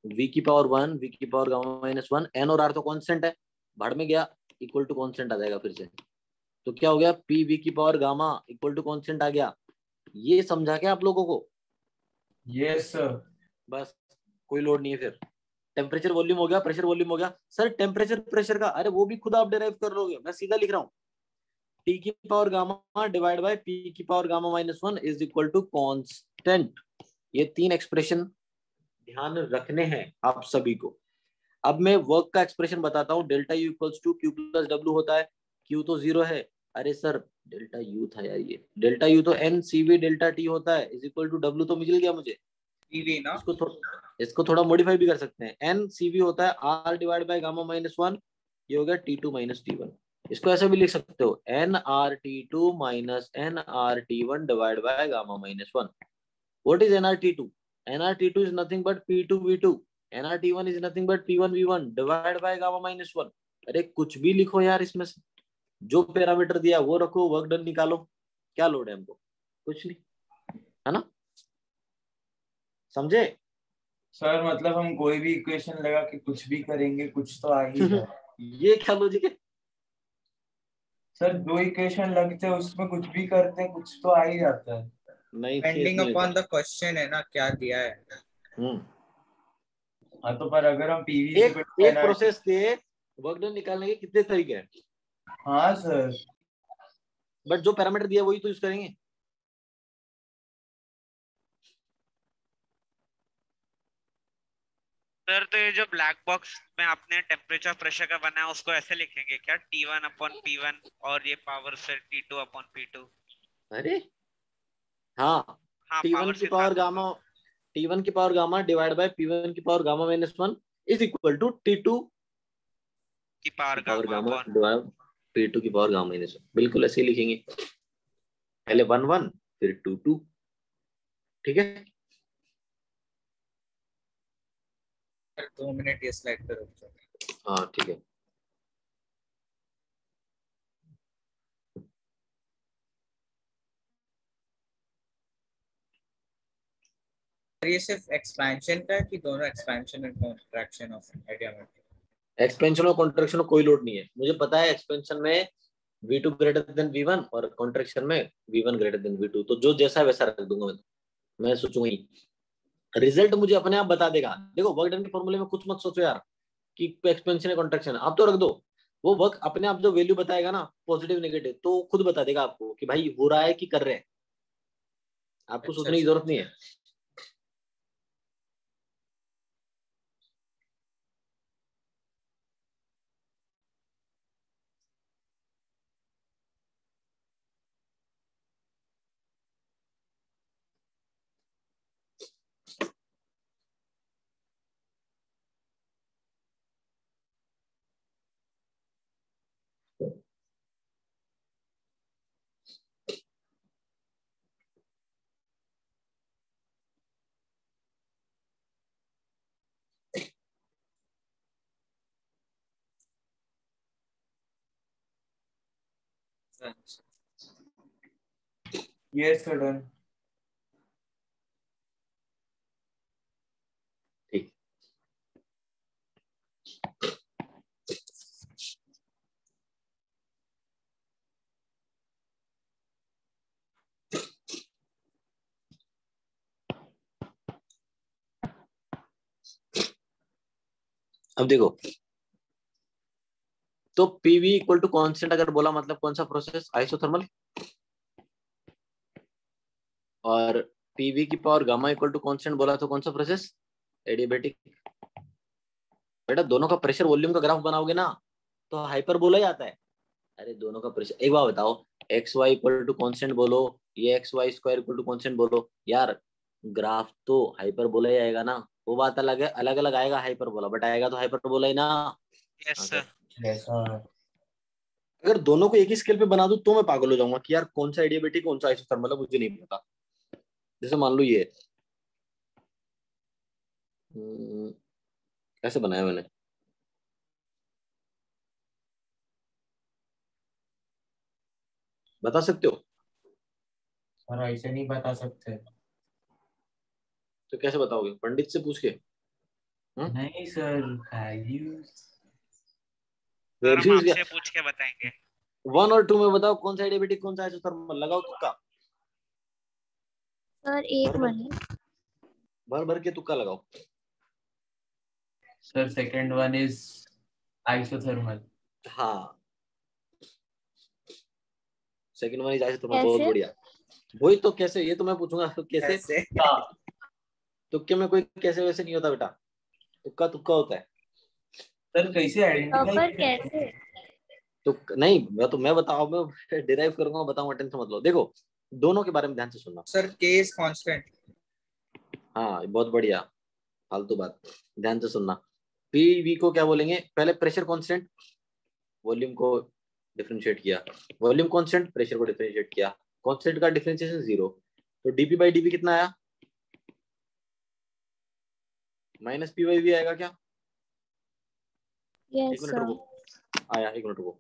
वी की पावर 1 वी की पावर गामा माइनस 1, एन और आर तो कांस्टेंट है, भाड़ में गया, इक्वल टू कांस्टेंट आ जाएगा फिर से। तो क्या हो गया, पी वी की power gamma equal to constant आ गया। ये समझा क्या आप लोगों को? Yes sir. बस, कोई लोड नहीं है फिर। टेम्परेचर वॉल्यूम हो गया, प्रेशर वॉल्यूम हो गया। सर टेम्परेचर प्रेशर का, अरे वो भी खुद आप डिराइव कर लोगे, मैं सीधा लिख रहा हूँ, टी की power gamma divide by P की power gamma minus 1 is equal to constant. ये तीन एक्सप्रेशन ध्यान रखने हैं आप सभी को। अब मैं वर्क का एक्सप्रेशन बताता हूँ। Delta U equals to Q plus W होता है, क्यू तो 0 है। अरे सर डेल्टा यू था यार, ये डेल्टा यू तो N C V delta T होता है, इज इक्वल टू डब्ल्यू तो मिल गया मुझे। पीवी ना इसको थोड़ा मॉडिफाई भी कर सकते हैं, एन सी वी होता है R divide by gamma minus 1, ये हो गया T two minus T one. इसको ऐसे भी लिख सकते हो, N R T two minus N R T one divide by gamma minus 1। What is N R T two? N R T two is nothing but P two V two, NR1 is nothing but P1V1 divided by gamma minus 1। अरे कुछ भी लिखो यार, इसमें से जो parameter दिया वो रखो, वर्क डन निकालो, क्या लोड है हमको? कुछ नहीं, है ना, समझे? सर मतलब हम कोई भी इक्वेशन लगा के कुछ भी करेंगे, कुछ तो आ ही जाए। ये क्या लॉजिक है? सर दो इक्वेशन लगते हैं, उसमें कुछ भी करते हैं, कुछ तो आ ही जाता है। नहीं, डिपेंडिंग अपॉन द क्वेश्चन है ना, क्या दिया है। हाँ तो पर अगर हम पीवी एक प्रोसेस के वर्क डन निकालने के कितने तरीके हैं? हाँ सर, बट जो पैरामीटर दिया वही तो यूज करेंगे। सर तो ये जो ब्लैक बॉक्स में आपने टेम्परेचर प्रेशर का बनाया उसको ऐसे लिखेंगे क्या, T1 अपॉन P1 और ये पावर से T2 अपॉन P2? अरे हाँ, हाँ T1 पावर की के पावर साथ गामा, T1 की power gamma divide by P1 की power gamma minus 1 is equal to T2 की power power gamma gamma upon divide P2 की पावर गामा माइनस 1। बिल्कुल ऐसे ही लिखेंगे, पहले 1 1 फिर 2 2। ठीक है, 2 मिनट ये स्लाइड पे रुक जाओ। हाँ ठीक है। ये सिर्फ एक्सपेंशन का है कि दोनों expansion and contraction of idea में? एक्सपेंशन और कॉन्ट्रैक्शन में कोई लोड नहीं है, मुझे पता है एक्सपेंशन में V2 ग्रेटर देन V1 और कॉन्ट्रैक्शन में V1 ग्रेटर देन V2, तो जो जैसा वैसा रख दूंगा मैं सोचूंगा ही, रिजल्ट मुझे अपने आप बता देगा। देखो वर्क डन के फॉर्मूले में कुछ मत सोचो यार, कि एक्सपेंशन है कॉन्ट्रैक्शन, आप तो रख दो, वो वर्क अपने आप जो वैल्यू बताएगा ना पॉजिटिव नेगेटिव तो खुद बता देगा आपको कि भाई हो रहा है कि कर रहे हैं, आपको सोचने की जरूरत नहीं है। Yes sir done. ठीक, अब देखो तो पीवी इक्वल टू कांस्टेंट अगर बोला मतलब कौन सा प्रोसेस, आइसोथर्मल, और पीवी की power gamma equal to constant बोला तो कौन सा प्रोसेस, एडियाबैटिक। बेटा दोनों का प्रेशर वॉल्यूम का ग्राफ बनाओगे ना तो हाइपरबोला ही आता है। अरे दोनों का प्रेशर, एक बार बताओ, X Y equal to constant बोलो, ये X Y square equal to constant बोलो, यार ग्राफ तो हाइपरबोला ही आएगा ना। वो बात अलग है, अलग अलग आएगा हाइपरबोला, बट आएगा तो हाइपरबोला ही ना। Yes sir. Yes sir. अगर दोनों को एक ही स्केल पे बना दूं तो मैं पागल हो जाऊंगा कि यार कौन सा एडियाबैटिक कौन सा आइसोथर्मल है, मुझे नहीं पता। जैसे मान लो ये कैसे बनाया मैंने, बता सकते हो? सर ऐसे नहीं बता सकते। तो कैसे बताओगे, पंडित से पूछ के? नहीं सर, वैल्यूज सर हम वैल्यूज आपसे पूछ के बताएंगे। 1 और 2 में बताओ कौन सा एडियाबैटिक कौन सा आइसोथर्मल, लगाओ तुक्का। सर एक भर वन भर भर के तुक्का लगाओ। Sir second one is isothermal. हाँ सेकंड वन इज आइसोथर्मल, बहुत कैसे? बढ़िया। वही तो कैसे, ये तो मैं पूछूंगा कैसे। तुक्के में कोई कैसे वैसे नहीं होता बेटा, तुक्का तुक्का होता है। सर कैसे प्रॉपर आइडेंटिफाई? कैसे? तो नहीं मैं बताऊं, मैं डिराइव करूंगा, बताऊंगा, टेंशन मत लो। देखो दोनों के बारे में ध्यान से सुनना। सर के इज कांस्टेंट। हाँ बहुत बढ़िया, फालतू बात, ध्यान से सुनना। पीवी को क्या बोलेंगे, पहले प्रेशर कांस्टेंट, वॉल्यूम को डिफरेंशिएट किया, वॉल्यूम कांस्टेंट, प्रेशर को डिफरेंशिएट किया, कांस्टेंट का डिफरेंशिएशन 0, तो डीपी बाई डीपी कितना आया, माइनस पी बाई वी आएगा क्या? यस एक मिनट सर। रुको, आया, एक मिनट रुको।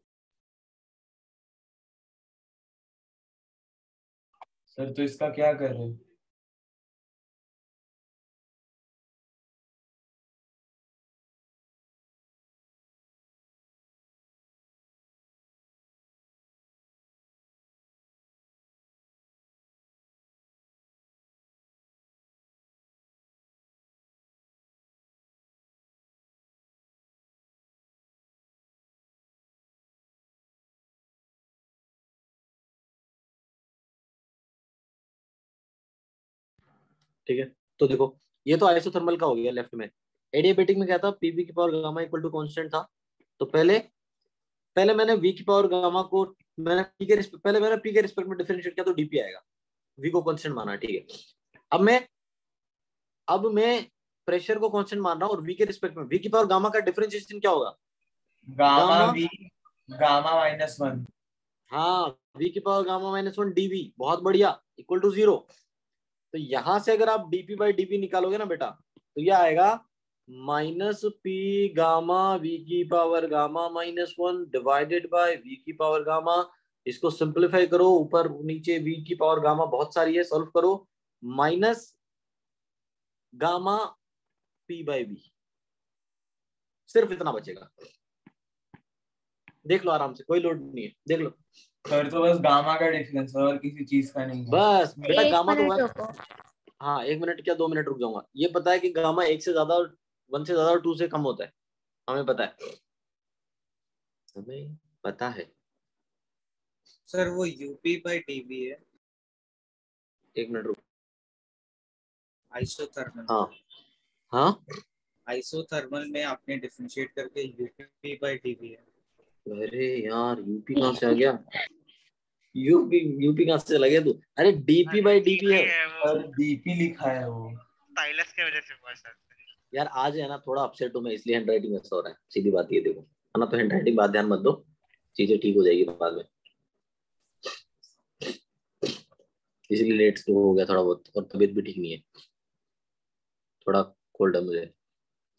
सर तो इसका क्या कर रहे हैं? ठीक है, तो देखो ये तो आइसोथर्मल का हो गया लेफ्ट में। एडियाबैटिक में क्या था, पीवी की power gamma equal to constant था। तो पहले पहले मैंने वी की पावर गामा को मैंने पहले मैंने पी के रिस्पेक्ट में डिफरेंशिएट किया तो डीपी आएगा, वी को कांस्टेंट माना, ठीक है। अब मैं प्रेशर को कांस्टेंट मान रहा हूँ और वी के रिस्पेक्ट में वी की पावर गामा का डिफरेंशिएशन क्या होगा, गामा वी गामा -1। हाँ वी की पावर गामा -1 डीवी, बहुत बढ़िया, इक्वल टू 0। तो यहां से अगर आप डीपी बाई डीपी निकालोगे ना बेटा तो यह आएगा माइनस पी गामा वी की power gamma -1 divided by V की पावर गामा। इसको सिंप्लीफाई करो, ऊपर नीचे वी की पावर गामा बहुत सारी है, सॉल्व करो, minus gamma P by V, सिर्फ इतना बचेगा। देख लो आराम से, कोई लोड नहीं है, देख लो। सर तो बस गामा का डिफरेंस और किसी चीज का नहीं है। बस बेटा एक गामा तो मिनट रुको। हाँ 1 मिनट क्या 2 मिनट रुक जाऊंगा। ये पता है कि गामा 1 से ज्यादा, 1 से ज्यादा और 2 से कम होता है, हमें पता है, हमें पता है। सर वो यूपी बाई डीवी है, एक मिनट रुक। आइसोथर्मल। हाँ हाँ, आइसोथर्मल में आपने डिफरेंशिएट करके यूपी बाई डीवी है। अरे यार यूपी कहाँ से आ गया? यूपी यूपी कहाँ से लगे तू? अरे डीपी बाई डीपी है वो सर डीपी लिखा है वो। स्टाइलस के वजह से हुआ सर। यार। आज है ना थोड़ा अपसेट हूँ मैं, इसलिए हैंडराइटिंग ऐसा हो रहा है, सीधी बात ये देखो, है ना। तो हैंडराइटिंग बात ध्यान मत दो, चीजें ठीक हो जाएगी बाद में, इसलिए लेट हो गया थोड़ा बहुत, और तबीयत भी ठीक नहीं है, थोड़ा कोल्ड है मुझे,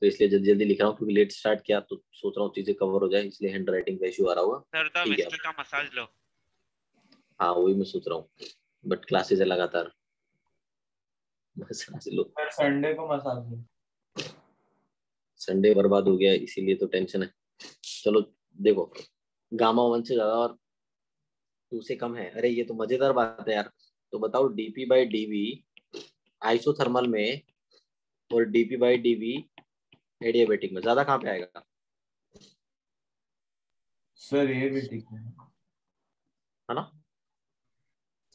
तो इसलिए जल्दी जल्दी लिख रहा हूँ, क्योंकि लेट स्टार्ट किया तो सोच रहा हूँ चीजें कवर हो जाए, इसलिए हैंडराइटिंग का इशू आ रहा होगा। सर तो ठीक है विस्की का मसाज लो। हाँ वही मैं सोच रहा हूँ, बट क्लासेस है लगातार, मसाज लो। सर संडे को मसाज लो। संडे बर्बाद हो गया, इसीलिए तो टेंशन है। चलो देखो, गामा 1 से ज्यादा और 2 से कम है, अरे ये तो मजेदार बात है यार। तो बताओ डीपी बाई डीवी आइसोथर्मल में और डीपी बाई डीवी एडियाबेटिक में ज्यादा कहाँ पे आएगा? सर ये भी ठीक है है ना?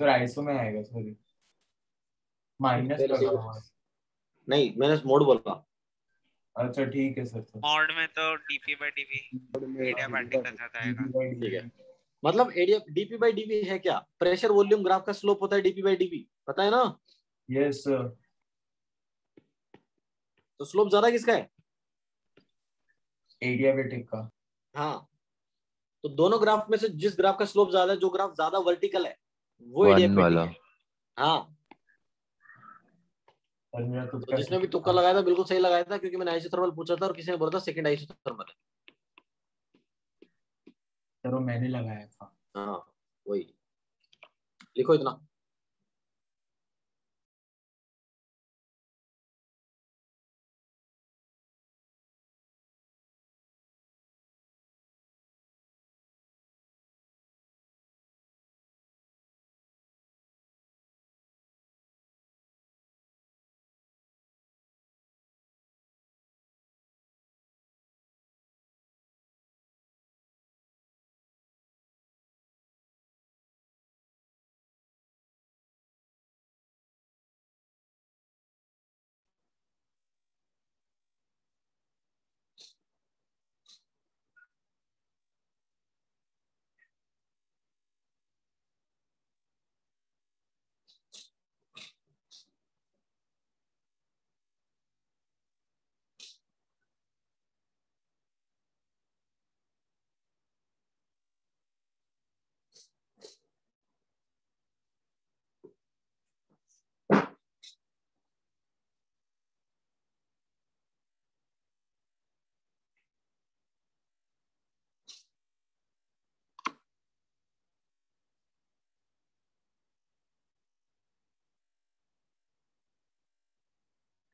सर, आइसो में आएगा सर, माइनस पहले लगा से हुआ है। नहीं, मैंने मोड बोला। अच्छा ठीक है सर। मॉड में तो डीपी बाई डीवी एडियाबैटिक का ज्यादा आएगा। ठीक है, मतलब एडिया डीपी बाई डीवी है क्या? प्रेशर वॉल्यूम ग्राफ का स्लोप होता है डीपी बाई डीवी, पता है ना? Yes sir. तो स्लोप ज्यादा किसका है? एडियाबेटिक का। हाँ, तो दोनों ग्राफ में से जिस ग्राफ का स्लोप ज्यादा है, जो ग्राफ ज्यादा वर्टिकल है, वो 1 एडियाबेटिक वाला। है। हाँ, सर मेरा तो तुक्का जिसने भी सही तुक्का था। लगाया था बिल्कुल सही लगाया था, क्योंकि मैंने आइसोथर्मल पूछा था और किसी ने बोला था सेकंड आइसोथर्मल है। सर वो मैंने लगाया था। हाँ वही, लिखो इतना।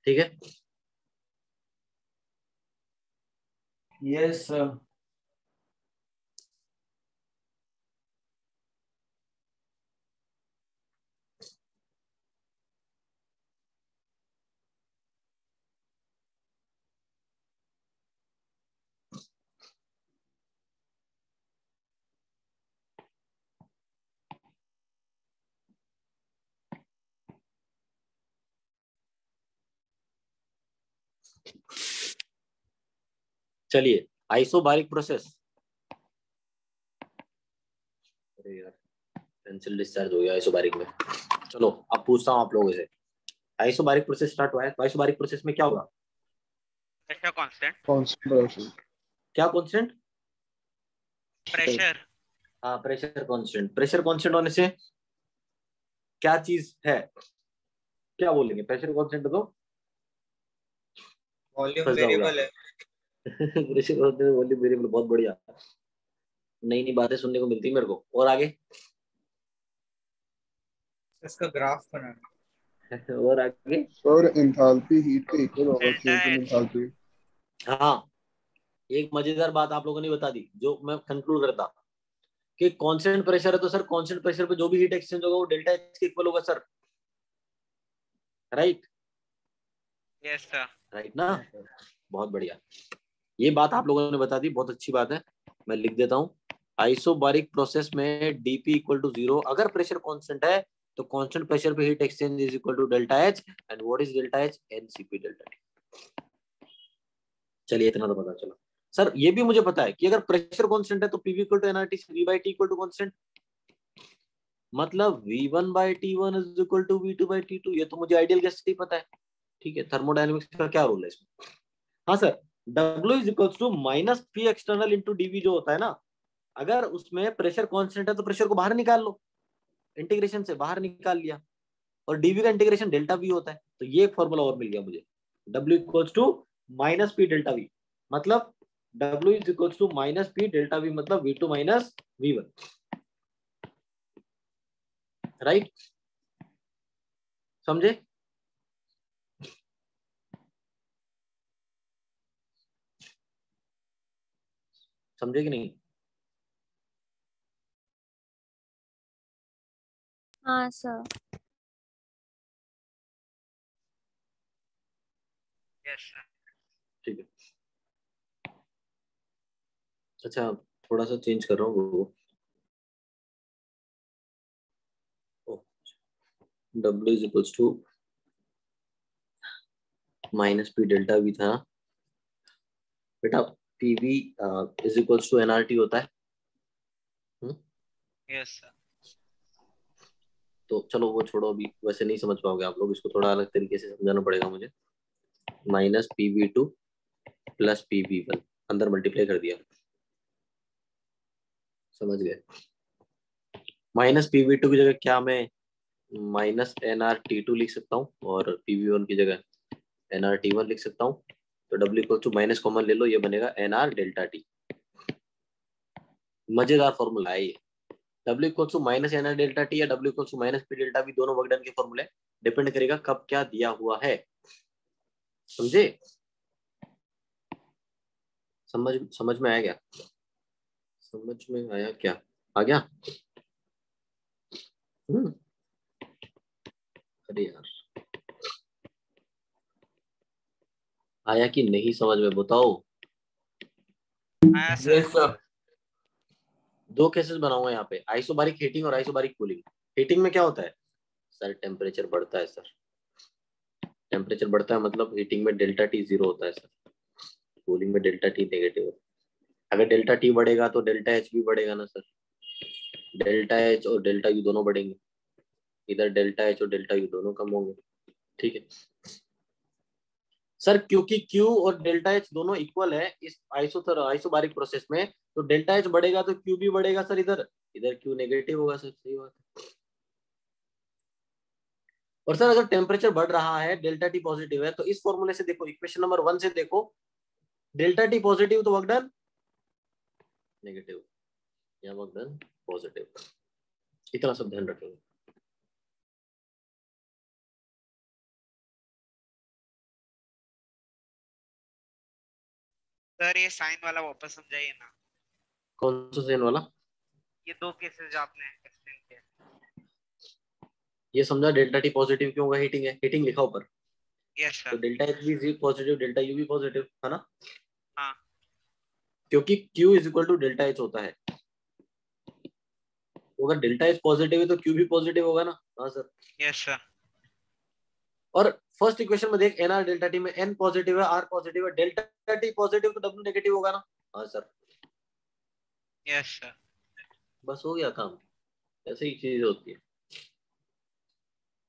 ठीक है, यस सर। चलिए आइसोबारिक प्रोसेस। अरे यार पेंसिल डिस्चार्ज हो गया आइसोबारिक में। चलो अब पूछता हूँ आप लोगों से, आइसोबारिक प्रोसेस स्टार्ट हुआ है, तो आइसोबारिक प्रोसेस में क्या होगा? Pressure constant. कॉन्सेंट्रेशन। क्या कॉन्स्टेंट? प्रेशर। हाँ प्रेशर कांस्टेंट। प्रेशर कांस्टेंट होने से क्या चीज है, क्या बोलेंगे? प्रेशर कांस्टेंट तो वॉल्यूम फंस जाओगे वेरिएबल आप। है। प्रेशर कांस्टेंट वॉल्यूम वेरिएबल, बहुत बढ़िया, नई नई बातें सुनने को मिलती है मेरे को। और आगे इसका ग्राफ बनाना। और आगे और एंथैल्पी हीट के इक्वल होगा delta change in H. Enthalpy. हाँ, एक मजेदार बात आप लोगों ने बता दी, जो मैं कंक्लूड करता कि कांस्टेंट प्रेशर है, तो सर कांस्टेंट प्रेशर पे जो भी हीट एक्सचेंज होगा वो डेल्टा एच के इक्वल होगा sir, right? Yes sir. Right ना? बहुत बढ़िया। ये बात आप लोगों ने बता दी, बहुत अच्छी बात है, मैं लिख देता हूँ। आइसोबारिक प्रोसेस में डीपी इक्वल टू 0, अगर प्रेशर कांस्टेंट है तो कांस्टेंट प्रेशर पे heat exchange is equal to delta H, and what is delta H? NCP delta T. चलिए इतना तो पता चला। सर ये भी मुझे पता है कि अगर प्रेशर कांस्टेंट है तो पीवी इक्वल टू एनआरटी से V by T equal to constant, मतलब v1 by t1 is equal to v2 by t2। ये तो मुझे आइडियल गैस से ही पता है, ठीक है। थर्मोडायनेमिक्स का क्या रोल है इसमें? हाँ sir, W is equal to minus P external into DV जो होता है ना, अगर उसमें प्रेशर कांस्टेंट है तो प्रेशर को बाहर निकाल लो, इंटीग्रेशन से बाहर निकाल लिया, और डीवी का इंटीग्रेशन डेल्टा वी होता है। तो ये फॉर्मूला और मिल गया मुझे, W equal to minus P delta V, मतलब W is equal to minus P delta V, मतलब V2 माइनस V1, राइट? समझे? समझे कि नहीं? हाँ सर। Yes sir. ठीक है। अच्छा थोड़ा सा चेंज कर रहा हूँ वो, W is equal to minus P delta V था बेटा, PV is equal to NRT होता है। Yes sir. तो चलो वो छोड़ो, अभी वैसे नहीं समझ पाओगे आप लोग, इसको थोड़ा अलग तरीके से समझाना पड़ेगा मुझे। माइनस PV2 प्लस PV1, अंदर मल्टीप्लाई कर दिया, समझ गए? माइनस PV2 की जगह क्या मैं माइनस NRT2 लिख सकता हूँ, और PV1 की जगह NRT1 लिख सकता हूँ। तो W equal to minus common ले लो, ये बनेगा NR डेल्टा टी। मजेदार फॉर्मूला है ये। W equal to minus NR delta T या W equal to minus P delta V, दोनों वर्क डन के फॉर्मूले, डिपेंड करेगा कब क्या दिया हुआ है। समझे? समझ में आया क्या? समझ में आया क्या? आ गया? अरे यार आया कि नहीं समझ में, बताओ। आया यस सर। सर। दो केसेस बनाऊंगा यहाँ पे, आइसोबारिक हीटिंग और आइसोबारिक कूलिंग। हीटिंग में क्या होता है सर? टेम्परेचर बढ़ता है सर, टेम्परेचर बढ़ता है मतलब हीटिंग में डेल्टा टी 0 होता है सर, कूलिंग में डेल्टा टी नेगेटिव होता है। अगर डेल्टा टी बढ़ेगा तो डेल्टा एच भी बढ़ेगा ना सर, डेल्टा एच और डेल्टा यू दोनों बढ़ेंगे, इधर डेल्टा एच और डेल्टा यू दोनों कम होंगे, ठीक है सर। क्योंकि Q और डेल्टा एच दोनों इक्वल है इस आइसोबारिक प्रोसेस में, तो डेल्टा एच बढ़ेगा तो Q भी बढ़ेगा सर, इधर इधर Q नेगेटिव होगा सर, सही बात है। और सर अगर टेम्परेचर बढ़ रहा है, डेल्टा टी पॉजिटिव है, तो इस फॉर्मूले से देखो, इक्वेशन नंबर 1 से देखो, डेल्टा टी पॉजिटिव तो वर्क डन नेगेटिव, या वर्क डन पॉजिटिव, इतना सब ध्यान रखेंगे। सर ये साइन वाला वापस समझाइए ना। कौन सा साइन वाला? ये दो केसेस जो आपने एक्सप्लेन किया। ये समझा, डेल्टा टी पॉजिटिव क्यों होगा? हीटिंग है, हीटिंग लिखा ऊपर, यस तो सर। डेल्टा एच भी पॉजिटिव, डेल्टा यू भी पॉजिटिव है ना, हाँ। क्योंकि Q is equal to delta H होता है। तो अगर डेल्टा एच पॉजिटिव है तो Q भी पॉजिटिव होगा ना? हाँ सर। Yes sir. और फर्स्ट इक्वेशन में देख, NR डेल्टा टी में N पॉजिटिव है, R पॉजिटिव है, डेल्टा टी पॉजिटिव तो W नेगेटिव होगा ना? हाँ सर। Yes sir. बस हो गया काम, ऐसे ही चीज होती है।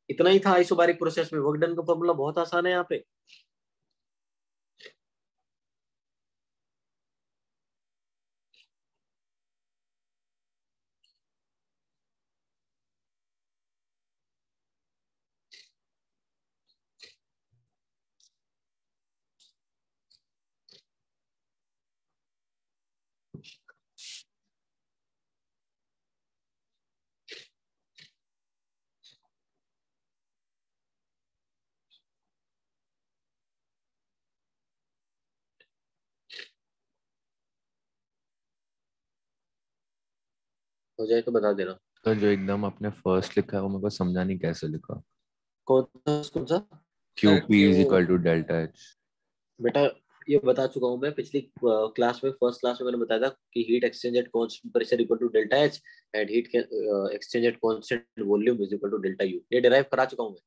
इतना ही था आइसोबारिक प्रोसेस में, वर्क डन का फॉर्मूला बहुत आसान है यहाँ पे। हो जाए तो बता देना। तो जो एकदम आपने फर्स्ट लिखा है वो मेरे को समझा नहीं कैसे लिखा। कौन सा? QP is equal to delta H. बेटा ये बता चुका हूँ मैं पिछली क्लास में, फर्स्ट क्लास में मैंने बताया था कि heat exchange at constant pressure equal to delta H and heat exchange at constant volume is equal to delta U. ये डिराइव करा चुका हूँ मैं,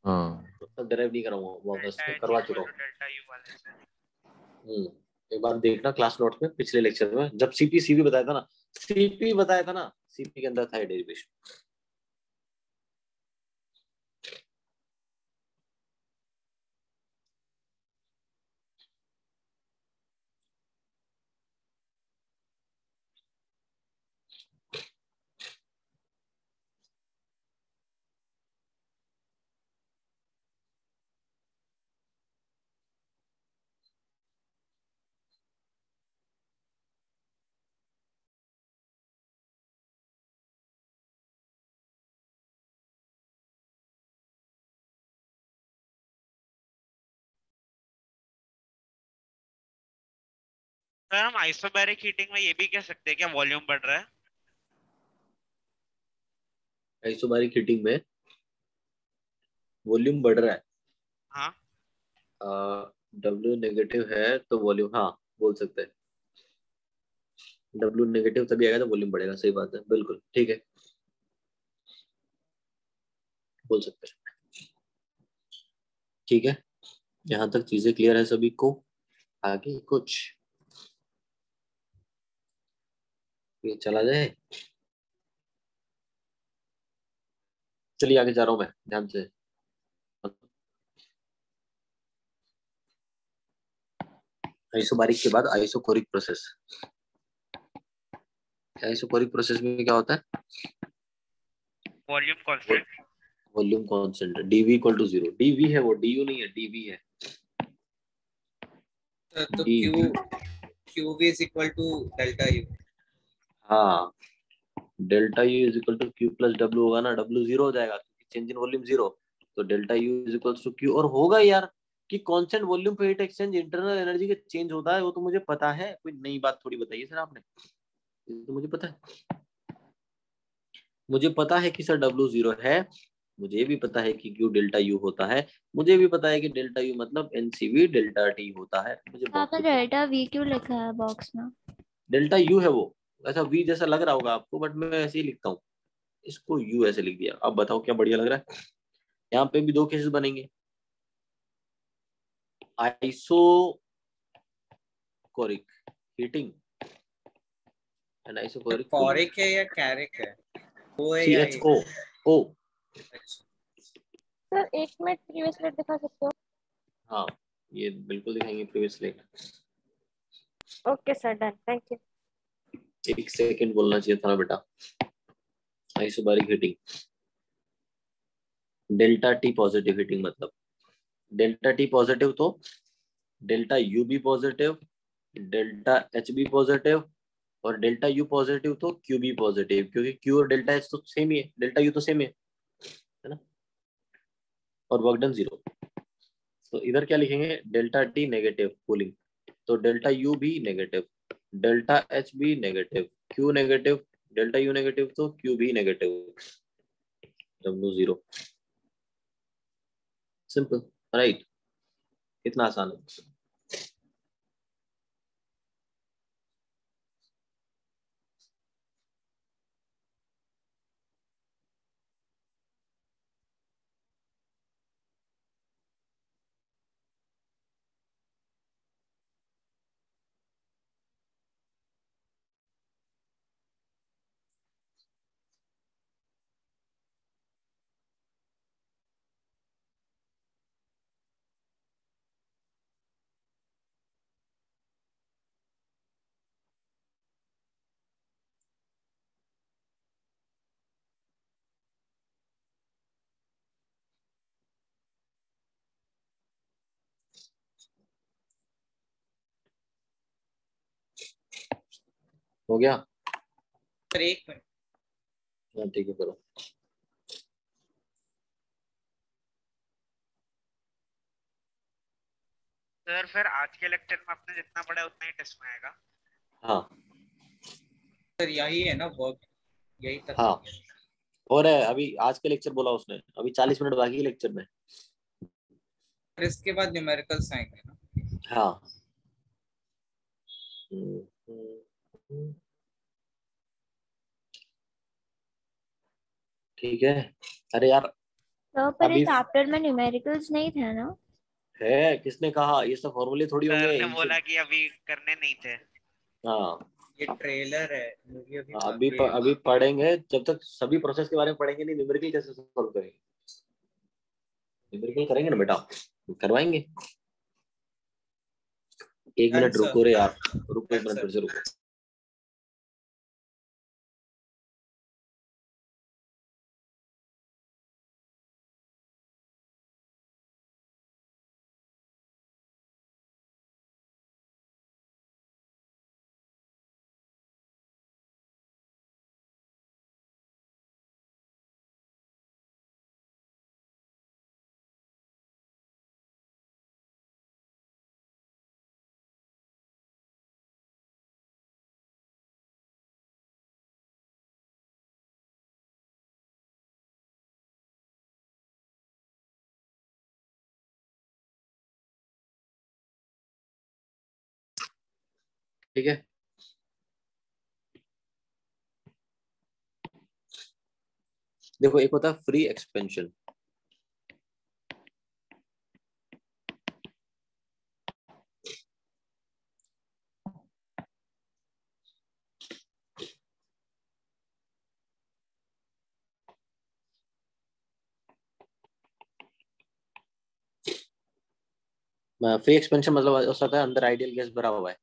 हाँ तो सब डिराइव नहीं कराऊंगा, वापस डेल्टा एच करवा इक्वल चुका टू हूँ। डेल्टा यू वाले से। एक बार देखना क्लास नोट्स में पिछले लेक्चर में, जब सीपी बताया था ना, सीपी बताया था ना, सीपी के अंदर था ये डेरिवेशन। सर हम आइसोबैरिक हीटिंग में ये भी कह सकते हैं क्या वॉल्यूम बढ़ रहा है? आइसोबैरिक हीटिंग में वॉल्यूम बढ़ रहा है। हाँ W नेगेटिव है तो वॉल्यूम, हाँ बोल सकते हैं। W नेगेटिव तभी आएगा तो वॉल्यूम बढ़ेगा, सही बात है, बिल्कुल ठीक है, बोल सकते हैं। ठीक है, यहाँ तक चीजें क्लियर है सभी को? आगे कुछ ये चला जाए? चलिए आगे जा रहा हूं मैं, ध्यान से। आइसोबारिक के बाद आइसोकोरिक प्रोसेस। आइसोकोरिक प्रोसेस में क्या होता है? Volume constant. Volume constant, dV equal to 0। DV है वो, डीयू नहीं है, डीवी है। तो dV, QV is equal to delta U. हाँ delta U is equal to Q plus W होगा ना, डब्ल्यू 0 हो जाएगा क्योंकि चेंज इन वॉल्यूम 0, तो delta U is equal to Q. और होगा यार कि कांस्टेंट वॉल्यूम पे हीट एक्सचेंज इंटरनल एनर्जी का चेंज होता है, वो तो मुझे पता है, कोई नई बात थोड़ी बताइए सर आपने, ये तो मुझे पता है। मुझे पता है कि सर डब्ल्यू 0 है, मुझे भी पता है कि क्यू डेल्टा यू होता है, मुझे भी पता है कि डेल्टा यू मतलब एनसीवी डेल्टा टी होता है, मुझे बहुत आपने डेल्टा वी क्यों लिखा है बॉक्स में? डेल्टा यू है वो, ऐसा वी जैसा लग रहा होगा आपको, बट मैं ऐसे ही लिखता हूँ, इसको यू ऐसे लिख दिया। अब बताओ क्या बढ़िया लग रहा है? यहाँ पे भी दो केसेस बनेंगे, isochoric heating and isochoric cooling. Choric है या कैरिक है? ओ है सी या एच ओ ओ। अच्छा। सर एक मिनट प्रीवियस स्लाइड दिखा सकते हो? हाँ ये बिल्कुल दिखाएंगे previous slide. Okay sir, done, thank you. एक सेकंड बोलना चाहिए था ना बेटा। Isobaric heating, delta T positive heating मतलब, डेल्टा टी पॉजिटिव तो डेल्टा यू भी पॉजिटिव, डेल्टा एच भी पॉजिटिव, और डेल्टा यू पॉजिटिव तो क्यू भी पॉजिटिव, क्योंकि क्यू और डेल्टा एच तो सेम ही है, डेल्टा यू तो सेम है ना, और वर्क डन 0। तो इधर क्या लिखेंगे? डेल्टा टी नेगेटिव कूलिंग, तो डेल्टा यू भी नेगेटिव, डेल्टा एच भी negative, Q negative, delta U negative तो क्यू भी नेगेटिव, डब्ल्यू 0। Simple, right? कितना आसान है। हो गया? सर एक मिनट। हाँ ठीक है, करो। सर फिर आज के लेक्चर में आपने जितना पढ़ा उतना ही टेस्ट में आएगा? हाँ सर यही है ना वर्क, यही तक। हाँ, हो रहा है अभी, आज के लेक्चर बोला उसने, अभी 40 मिनट बाकी है लेक्चर में। फिर इसके बाद न्यूमेरिकल्स आएंगे ना? हाँ। ठीक है। अरे यार तो पर अभी एक चैप्टर में न्यूमेरिकल्स नहीं थे ना? है, किसने कहा? ये सब फॉर्मूले थोड़ी होंगे सर ने इनसे। बोला कि अभी करने नहीं थे। हाँ ये ट्रेलर है, मूवी अभी अभी बाकी है। अभी पढ़ेंगे, जब तक सभी प्रोसेस के बारे में पढ़ेंगे नहीं, न्यूमेरिकल कैसे सॉल्व करेंगे? न्यूमेरिकल करेंगे ना बेटा, करवाएंगे। एक डन मिनट सर, रुको रे यार, रुको एक डन मिनट, सर। फिर से रुको। ठीक है, देखो एक होता है फ्री एक्सपेंशन। फ्री एक्सपेंशन मतलब ऐसा होता है, अंदर आइडियल गैस भरा हुआ है,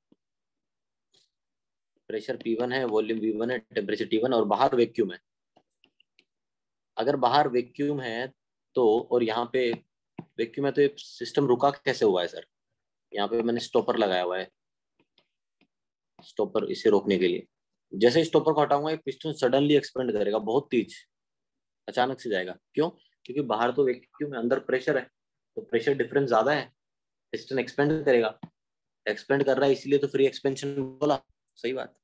प्रेशर P1 है, वॉल्यूम V1 है, टेम्परेचर T1 और बाहर वैक्यूम है। अगर बाहर वैक्यूम है तो, और यहाँ पे वैक्यूम है, तो ये सिस्टम रुका कैसे हुआ है सर? यहाँ पे मैंने स्टॉपर लगाया हुआ है, स्टॉपर इसे रोकने के लिए। जैसे स्टॉपर को हटाऊंगा, एक पिस्टन सडनली एक्सपेंड करेगा, बहुत तेज, अचानक से जाएगा। क्यों? क्योंकि बाहर तो वैक्यूम है, अंदर प्रेशर है, तो प्रेशर डिफरेंस ज्यादा है, पिस्टन एक्सपेंड करेगा। एक्सपेंड कर रहा है, इसीलिए तो फ्री एक्सपेंशन बोला। सही बात।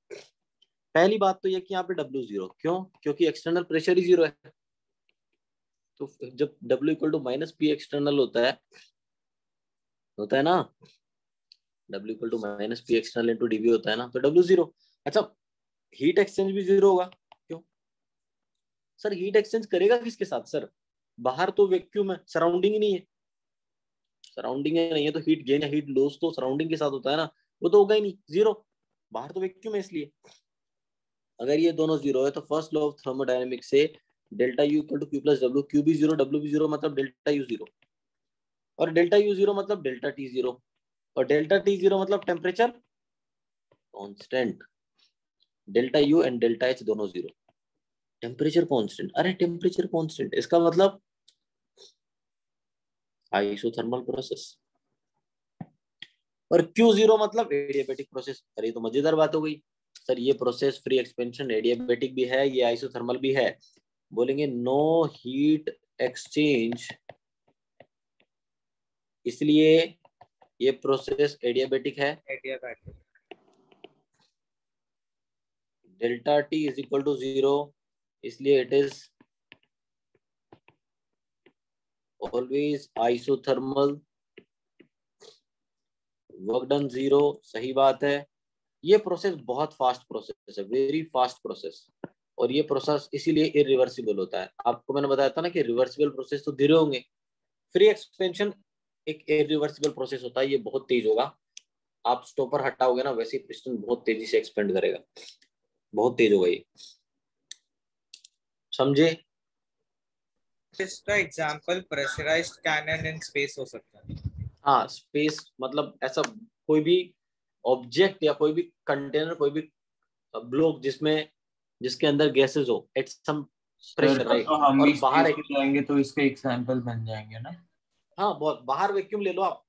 पहली बात तो ये कि यहाँ पे W जीरो क्यों? क्योंकि एक्सटर्नल प्रेशर ही जीरो है। तो जब W equal to minus P external होता है ना, W equal to minus P external into DV होता है ना, तो W जीरो। अच्छा, हीट एक्सचेंज भी जीरो होगा। क्यों सर? हीट एक्सचेंज करेगा किसके साथ सर? बाहर तो वैक्यूम है, सराउंडिंग ही नहीं है। सराउंडिंग नहीं है तो हीट गेन या हीट लॉस तो सराउंडिंग के साथ होता है ना, वो तो होगा ही नहीं, जीरो। बाहर तो वैक्यूम है इसलिए। अगर ये दोनों जीरो है तो फर्स्ट लॉ ऑफ थर्मोडायनेमिक्स से delta U equal to Q plus W, Q भी जीरो, डब्ल्यू भी जीरो, मतलब डेल्टा यू जीरो, और डेल्टा यू जीरो मतलब डेल्टा टी जीरो, और डेल्टा टी जीरो मतलब temperature constant. Delta U and delta H दोनों zero, temperature constant. अरे temperature constant, इसका मतलब आइसोथर्मल प्रोसेस। और क्यू जीरो मतलब एडियाबैटिक प्रोसेस। अरे तो मजेदार बात हो गई सर, ये प्रोसेस फ्री एक्सपेंशन एडियाबैटिक भी है, ये आइसोथर्मल भी है। बोलेंगे नो हीट एक्सचेंज, इसलिए ये प्रोसेस एडियाबैटिक है। Adiabatic. Delta T is equal to zero, इसलिए it is always isothermal. Work done zero, सही बात है। ये प्रोसेस बहुत फास्ट प्रोसेस है, वेरी फास्ट प्रोसेस। और ये प्रोसेस इसीलिए इरिवर्सिबल होता है। आपको मैंने बताया था ना कि रिवर्सिबल प्रोसेस तो धीरे होंगे, फ्री एक्सपेंशन एक इरिवर्सिबल प्रोसेस होता है, ये बहुत तेज होगा। आप स्टॉपर हटाओगे ना, वैसे ही पिस्टन बहुत तेजी से एक्सपेंड करेगा, बहुत तेज होगा ये। समझे? इसका example pressurized cannon in space हो सकता है। हाँ, स्पेस मतलब ऐसा कोई भी ऑब्जेक्ट या कोई भी कंटेनर, कोई भी ब्लॉक जिसमें, जिसके अंदर गैसेस हो एट सम सर प्रेशर, तब राइट? तो हम और भी बाहर स्पेस में जाएंगे तो इसके एग्जाम्पल बन जाएंगे ना। हाँ, बहुत बाहर वैक्यूम ले लो आप,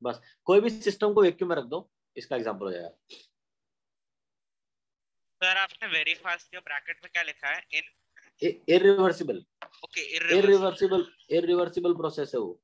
बस कोई भी सिस्टम को वैक्यूम में रख दो, इसका एग्जांपल हो जाएगा। सर आपने वेरी फास्ट के ब्रैकेट में क्या लिखा है? Irreversible, okay, irreversible. Irreversible, irreversible process है वो।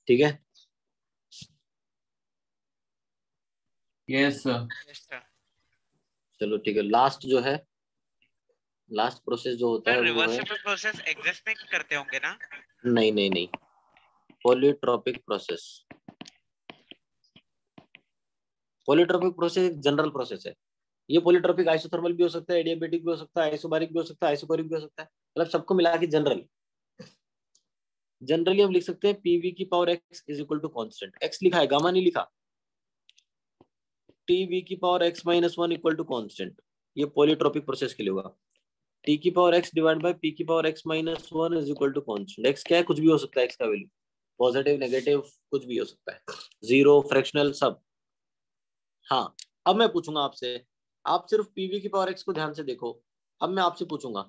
ठीक है। Yes sir. Yes sir. चलो ठीक है, लास्ट जो है, लास्ट प्रोसेस जो होता है वो है, रिवर्सिबल प्रोसेस एग्जिस्ट नहीं करते होंगे ना? नहीं नहीं नहीं, पॉलीट्रॉपिक प्रोसेस। पॉलीट्रॉपिक प्रोसेस एक जनरल प्रोसेस है। ये पॉलीट्रॉपिक आइसोथर्मल भी हो सकता है, एडियाबेटिक भी हो सकता है, आइसोबारिक भी हो सकता है, आइसोकोरिक भी हो सकता है, मतलब सबको मिला के जनरल। जनरली हम लिख सकते हैं पीवी की power X is equal to constant, X लिखा है, गामा नहीं लिखा, टीवी की power X minus one equal to constant. ये पॉलीट्रॉपिक प्रोसेस के लिए होगा। टी की power X divide by P की power X minus one is equal to constant. X क्या है, कुछ भी हो सकता है, एक्स का वैल्यू पॉजिटिव नेगेटिव कुछ भी हो सकता है, जीरो फ्रैक्शनल सब। हाँ, अब मैं पूछूंगा आपसे, आप सिर्फ पीवी की पावर एक्स को ध्यान से देखो। अब मैं आपसे पूछूंगा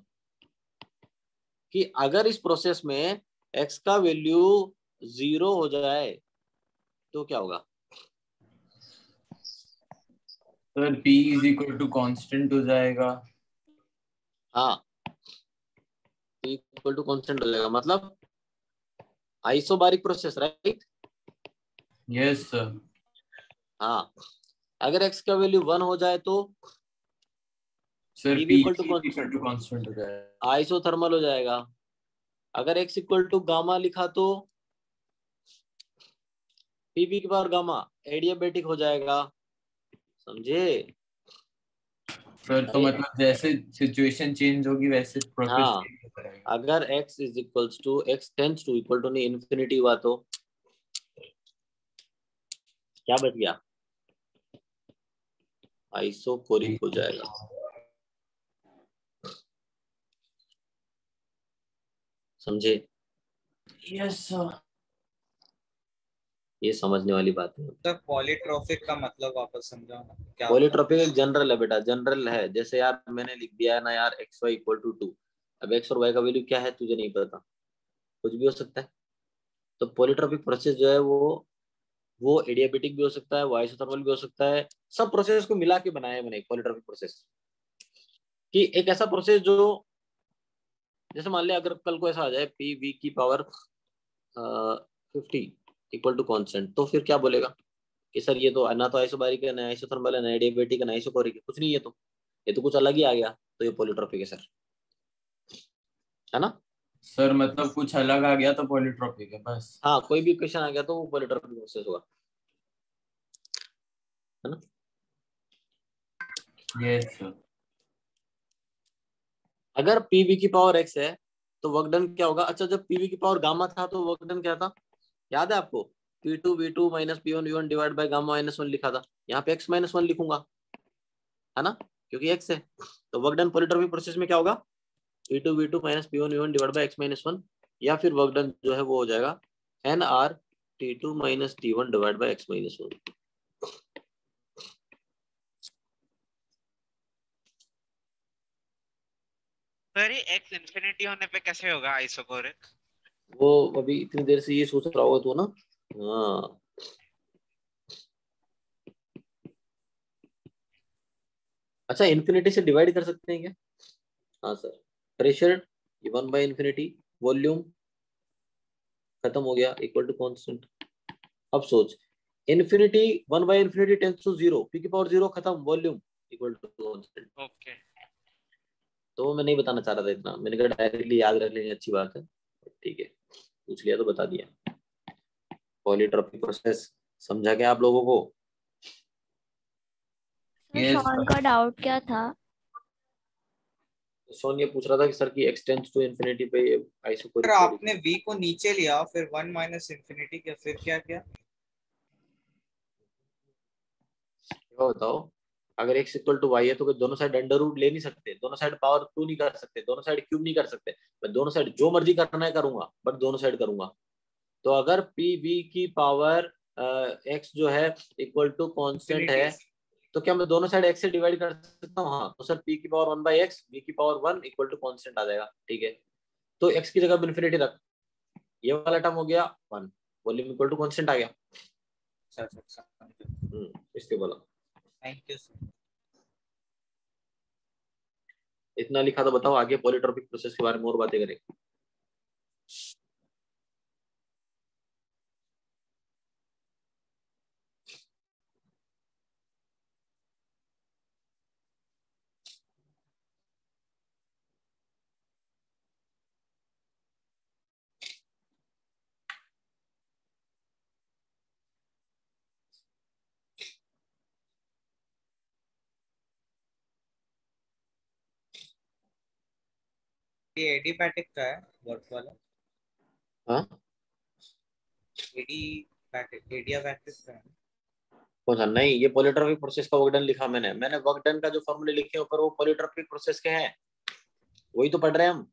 कि अगर इस प्रोसेस में एक्स का वैल्यू 0 हो जाए तो क्या होगा? Sir p is equal to constant हो जाएगा। हाँ, P इक्वल टू कांस्टेंट हो जाएगा, मतलब isobaric process, right? Yes sir. हाँ, अगर एक्स का वैल्यू 1 हो जाए तो sir P p equal to equal to constant हो जाएगा। आइसोथर्मल हो जाएगा। अगर एक्स इक्वल टू गामा लिखा तो पीवी की पावर गामा एडियाबेटिक हो जाएगा, समझे? सर तो मतलब जैसे सिचुएशन चेंज होगी वैसे प्रोसेस हाँ, चेंज हो जाएगा। अगर x is equals to X tends to equal to नहीं इन्फिनिटी हुआ तो क्या बच गया? आइसोकोरिक हो जाएगा, समझे? Yes sir. ये समझने वाली बात है। तो पॉलीट्रॉपिक का मतलब वापस समझाओ ना, क्या होता पॉलीट्रॉपिक एक जनरल है बेटा, जनरल है। जैसे यार मैंने लिख दिया है ना यार, एक्स वाई इक्वल टू 2। अब एक्स और वाई का वैल्यू क्या है तुझे नहीं पता, कुछ भी हो सकता है। तो पॉलीट्रॉपिक प्रोसेस जो है वो एडियाबेटिक भी हो सकता है, वो आइसोथर्मल भी हो सकता है। सब प्रोसेस को मिला के बनाया है मैंने पॉलीट्रॉपिक प्रोसेस, कि एक ऐसा प्रोसेस जो, जैसे मान लिया अगर कल को ऐसा आ जाए पी वी की पावर 50 इक्वल टू कॉन्स्टेंट, तो फिर क्या बोलेगा कि सर ये तो ना तो आइसोबारिक है, ना आइसोथर्मल है, ना एडियाबेटिक है, ना आइसोकोरिक है, कुछ नहीं है, तो ये तो कुछ अलग ही आ गया, तो ये पॉलीट्रॉपिक है सर, है ना? सर मतलब कुछ अलग आ गया तो पॉलीट्रॉपिक है बस। हाँ, कोई भी क्वेश्चन आ गया तो वो पॉलीट्रॉपिक प्रोसेस होगा, है ना? Yes sir. अगर पीवी की पावर एक्स है तो वर्क डन क्या होगा? अच्छा, जब पीवी की पावर गामा था तो वर्क डन क्या था, याद है आपको? P2 V2 minus P1 V1 divide by gamma minus 1 लिखा था, यहाँ पे x माइनस 1 लिखूंगा, है ना, क्योंकि x है। तो वर्क डन पॉलीट्रॉपिक प्रोसेस में क्या होगा? P2 V2 minus P1 V1 divide by x minus 1, या फिर वर्क डन जो है वो हो जाएगा NR T2 minus T1 divide by x minus 1। Sir ये x इंफिनिटी होने पे कैसे होगा आइसोकोरिक? वो अभी इतनी देर से ये सोच रहा होगा तो ना। हाँ, अच्छा, इन्फिनिटी से डिवाइड कर सकते हैं क्या? हाँ सर, प्रेशर 1/इन्फिनिटी, वॉल्यूम खत्म हो गया इक्वल टू कांस्टेंट। अब सोच, इन्फिनिटी 1/∞ टेंड्स टू 0, p की पावर 0 खत्म, volume equal to constant. Okay तो मैं नहीं बताना चाह रहा था इतना, मैंने कहा डायरेक्टली याद रख लेंगे, अच्छी बात है, ठीक है, पूछ लिया तो बता दिया। पॉलीट्रॉपिक प्रोसेस समझा क्या आप लोगों को? सर शॉन का डाउट क्या था? सोन ये पूछ रहा था कि सर की एक्सटेंड्स टू इन्फिनिटी पे सर आइसोकोरिक आपने v को नीचे लिया, फिर 1 माइनस इंफिनिटी किया, फिर क्या किया? क्या बताओ, अगर x इक्वल टू वाई है तो दोनों साइड अंडर रूट ले नहीं सकते, दोनों साइड पावर 2 नहीं कर सकते, दोनों साइड क्यूब नहीं कर सकते, मैं दोनों साइड जो मर्जी करना है करूंगा, बट दोनों साइड करूंगा। तो अगर पी वी की पावर x जो है इक्वल टू कांस्टेंट है, तो क्या मैं दोनों साइड x से डिवाइड कर सकता हूँ? हाँ, तो सर p की पावर 1/x, v की पावर 1 इक्वल टू कांस्टेंट आ जाएगा, ठीक है। तो x की जगह इन्फिनिटी रख, ये वाला टर्म हो गया 1, वॉल्यूम इक्वल टू कांस्टेंट आ गया। इसके बोला थैंक यू सर। इतना लिखा तो बताओ आगे पॉलीट्रॉपिक प्रोसेस के बारे में और बातें करें। ये एडिपैटिक का है वर्क वाला? हाँ, एडियाबैटिक का है? कौन सा? नहीं, ये पॉलीट्रॉपिक प्रोसेस का वर्क डन लिखा मैंने वर्क डन का जो फॉर्मूले लिखे ऊपर वो पॉलीट्रॉपिक प्रोसेस के हैं, वही तो पढ़ रहे हैं हम।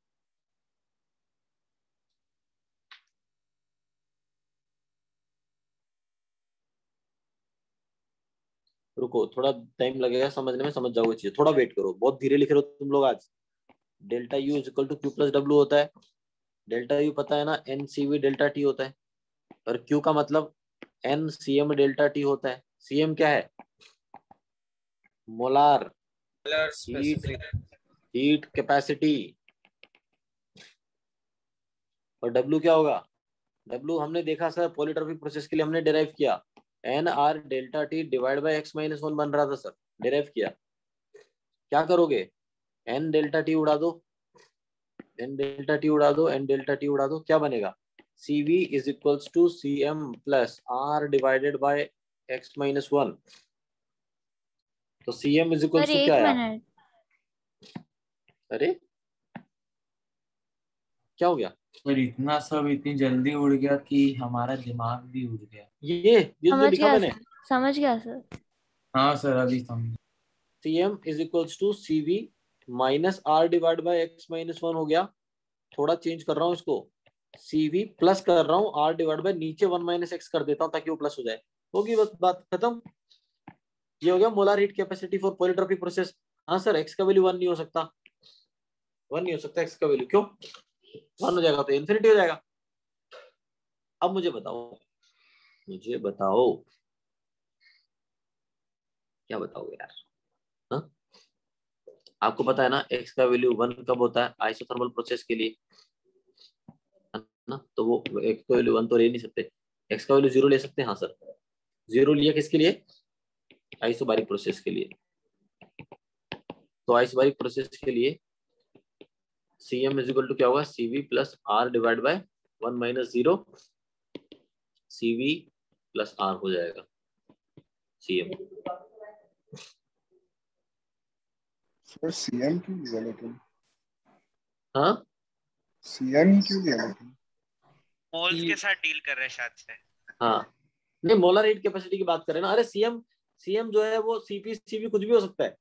रुको, थोड़ा टाइम लगेगा समझने में, समझ जाओगे चीजें, थोड़ा वेट करो, बहुत धीरे लिख रहे हो तुम लोग आज। Delta U is equal to Q plus W होता है, डेल्टा यू पता है ना, N C V delta T होता है, और क्यू का मतलब N C M delta T होता है। सी एम क्या है? मोलार हीट कैपेसिटी, और डब्ल्यू क्या होगा? डब्ल्यू हमने देखा सर पॉलीट्रॉपिक प्रोसेस के लिए हमने डिराइव किया, N R delta T divide by X minus 1 बन रहा था सर, डिराइव किया। क्या करोगे? एन डेल्टा टी उड़ा दो, एन डेल्टा टी उड़ा दो, एन डेल्टा टी उड़ा दो, क्या बनेगा? C V is equals to C M plus R divided by X minus 1। तो C M is sir equals to एक क्या आया? मिनट, अरे क्या हो गया? सर इतना सब इतनी जल्दी उड़ गया कि हमारा दिमाग भी उड़ गया। ये जो समझ लिखा गया मैंने, सर, समझ गया सर। हाँ सर अभी समझ। C M is equals to C V minus R divide by X minus 1 हो गया। थोड़ा चेंज कर रहा हूँ इसको, सी वी प्लस कर रहा हूँ आर डिवाइड बाय नीचे 1 माइनस एक्स कर देता हूँ ताकि वो प्लस हो जाए, होगी बस बात खत्म। ये हो गया molar heat capacity for polytropic process. हाँ सर, एक्स का वैल्यू 1 नहीं हो सकता, 1 नहीं हो सकता एक्स का वैल्यू, क्यों? 1 हो जाएगा तो इन्फिनिटी हो जाएगा। अब मुझे बताओ, मुझे बताओ, क्या बताओगे यार? हाँ? आपको पता है ना एक्स का वैल्यू 1 कब होता है? आइसोथर्मल प्रोसेस के लिए, है ना? तो वो एक्स का वैल्यू 1 तो ले नहीं सकते, एक्स का वैल्यू 0 ले सकते हैं। हाँ सर, 0 लिया किसके लिए? आइसोबारिक प्रोसेस के लिए। तो आइसोबारिक प्रोसेस के लिए C M is equal to क्या होगा? C V plus R divide by 1 minus 0, C V plus R हो जाएगा सी एम। सर सीएम क्यों लिया लेकिन? हाँ, सीएम ही क्यों लिया लेकिन? मोल्स के साथ डील कर रहे हैं शायद से। हाँ, नहीं मोलर हीट कैपेसिटी की बात करें ना। अरे सीएम, सीएम जो है वो सीपी सीवी कुछ भी हो सकता है।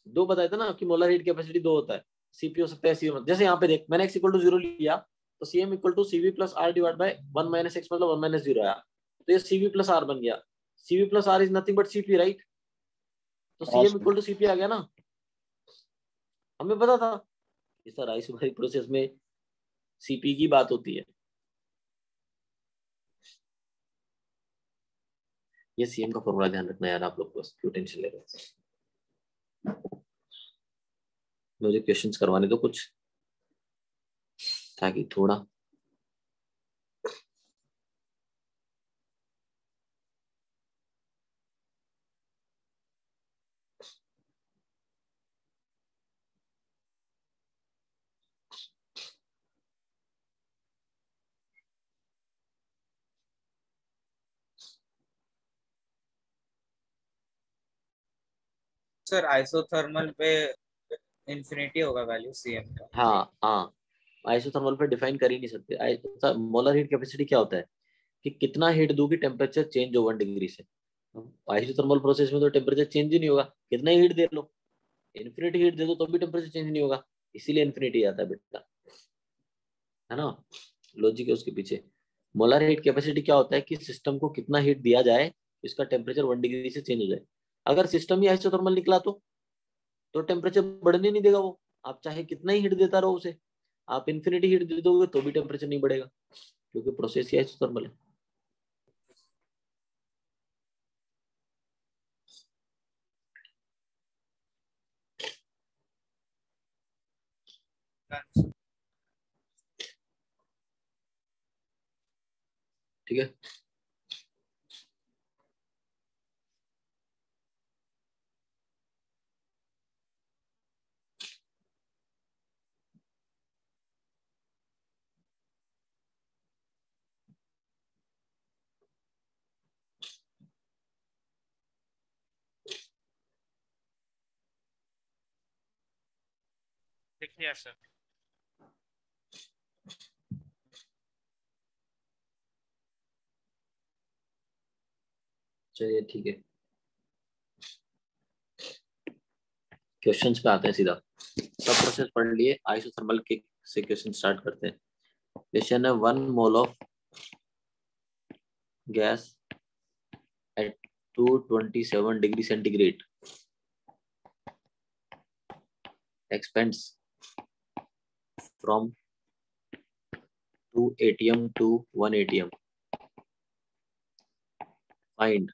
दो बताए थे ना कि मोलर हीट कैपेसिटी 2 होता है, सीपी हो सकता है सीएम। जैसे यहाँ पे देख, मैंने x इक्वल टू 0 लिया तो CM equal to CV plus R divide by 1 minus X मतलब 1 माइनस 0 आया, तो ये सीवी प्लस आर बन गया। CV plus R is nothing but CP, right? तो सीएम इक्वल टू सीपी आ गया ना, हमें पता था कि सर आइसोबैरिक प्रोसेस में सीपी की बात होती है। ये सीएम का फॉर्मूला ध्यान रखना यार आप लोग, बस क्यों टेंशन ले रहे हो? मुझे क्वेश्चंस करवाने दो कुछ, ताकि थोड़ा सर आइसोथर्मल पे इंफिनिटी होगा वैल्यू सीएम का। हाँ हाँ, आइसोथर्मल पे डिफाइन कर ही नहीं सकते। मोलर हीट कैपेसिटी क्या होता है कि कितना हीट दूं कि टेम्परेचर चेंज हो 1 डिग्री से। आइसोथर्मल प्रोसेस में तो टेम्परेचर चेंज ही नहीं होगा, कितना ही हीट दे लो, इन्फिनिटी हीट दे दो तो भी टेम्परेचर चेंज नहीं होगा, इसीलिए इन्फिनिटी आता है बेटा, है ना। लॉजिक है उसके पीछे। मोलर हीट कैपेसिटी क्या होता है कि सिस्टम को कितना हीट दिया जाए इसका टेम्परेचर 1 डिग्री से चेंज हो जाए। अगर सिस्टम ही आइसोथर्मल निकला तो टेम्परेचर बढ़ने नहीं देगा वो, आप चाहे कितना ही हीट देता रहो उसे, आप इन्फिनिटी हीट दे दोगे तो भी टेम्परेचर नहीं बढ़ेगा, क्योंकि प्रोसेस ही आइसोथर्मल है। ठीक है, देखिए सर। चलिए ठीक है, क्वेश्चंस पे आते हैं सीधा। सब प्रोसेस पढ़ लिए, आइसोथर्मल के से क्वेश्चन स्टार्ट करते हैं। क्वेश्चन है 1 mole of gas at 227 degree centigrade expands from 2 atm to 1 atm. Find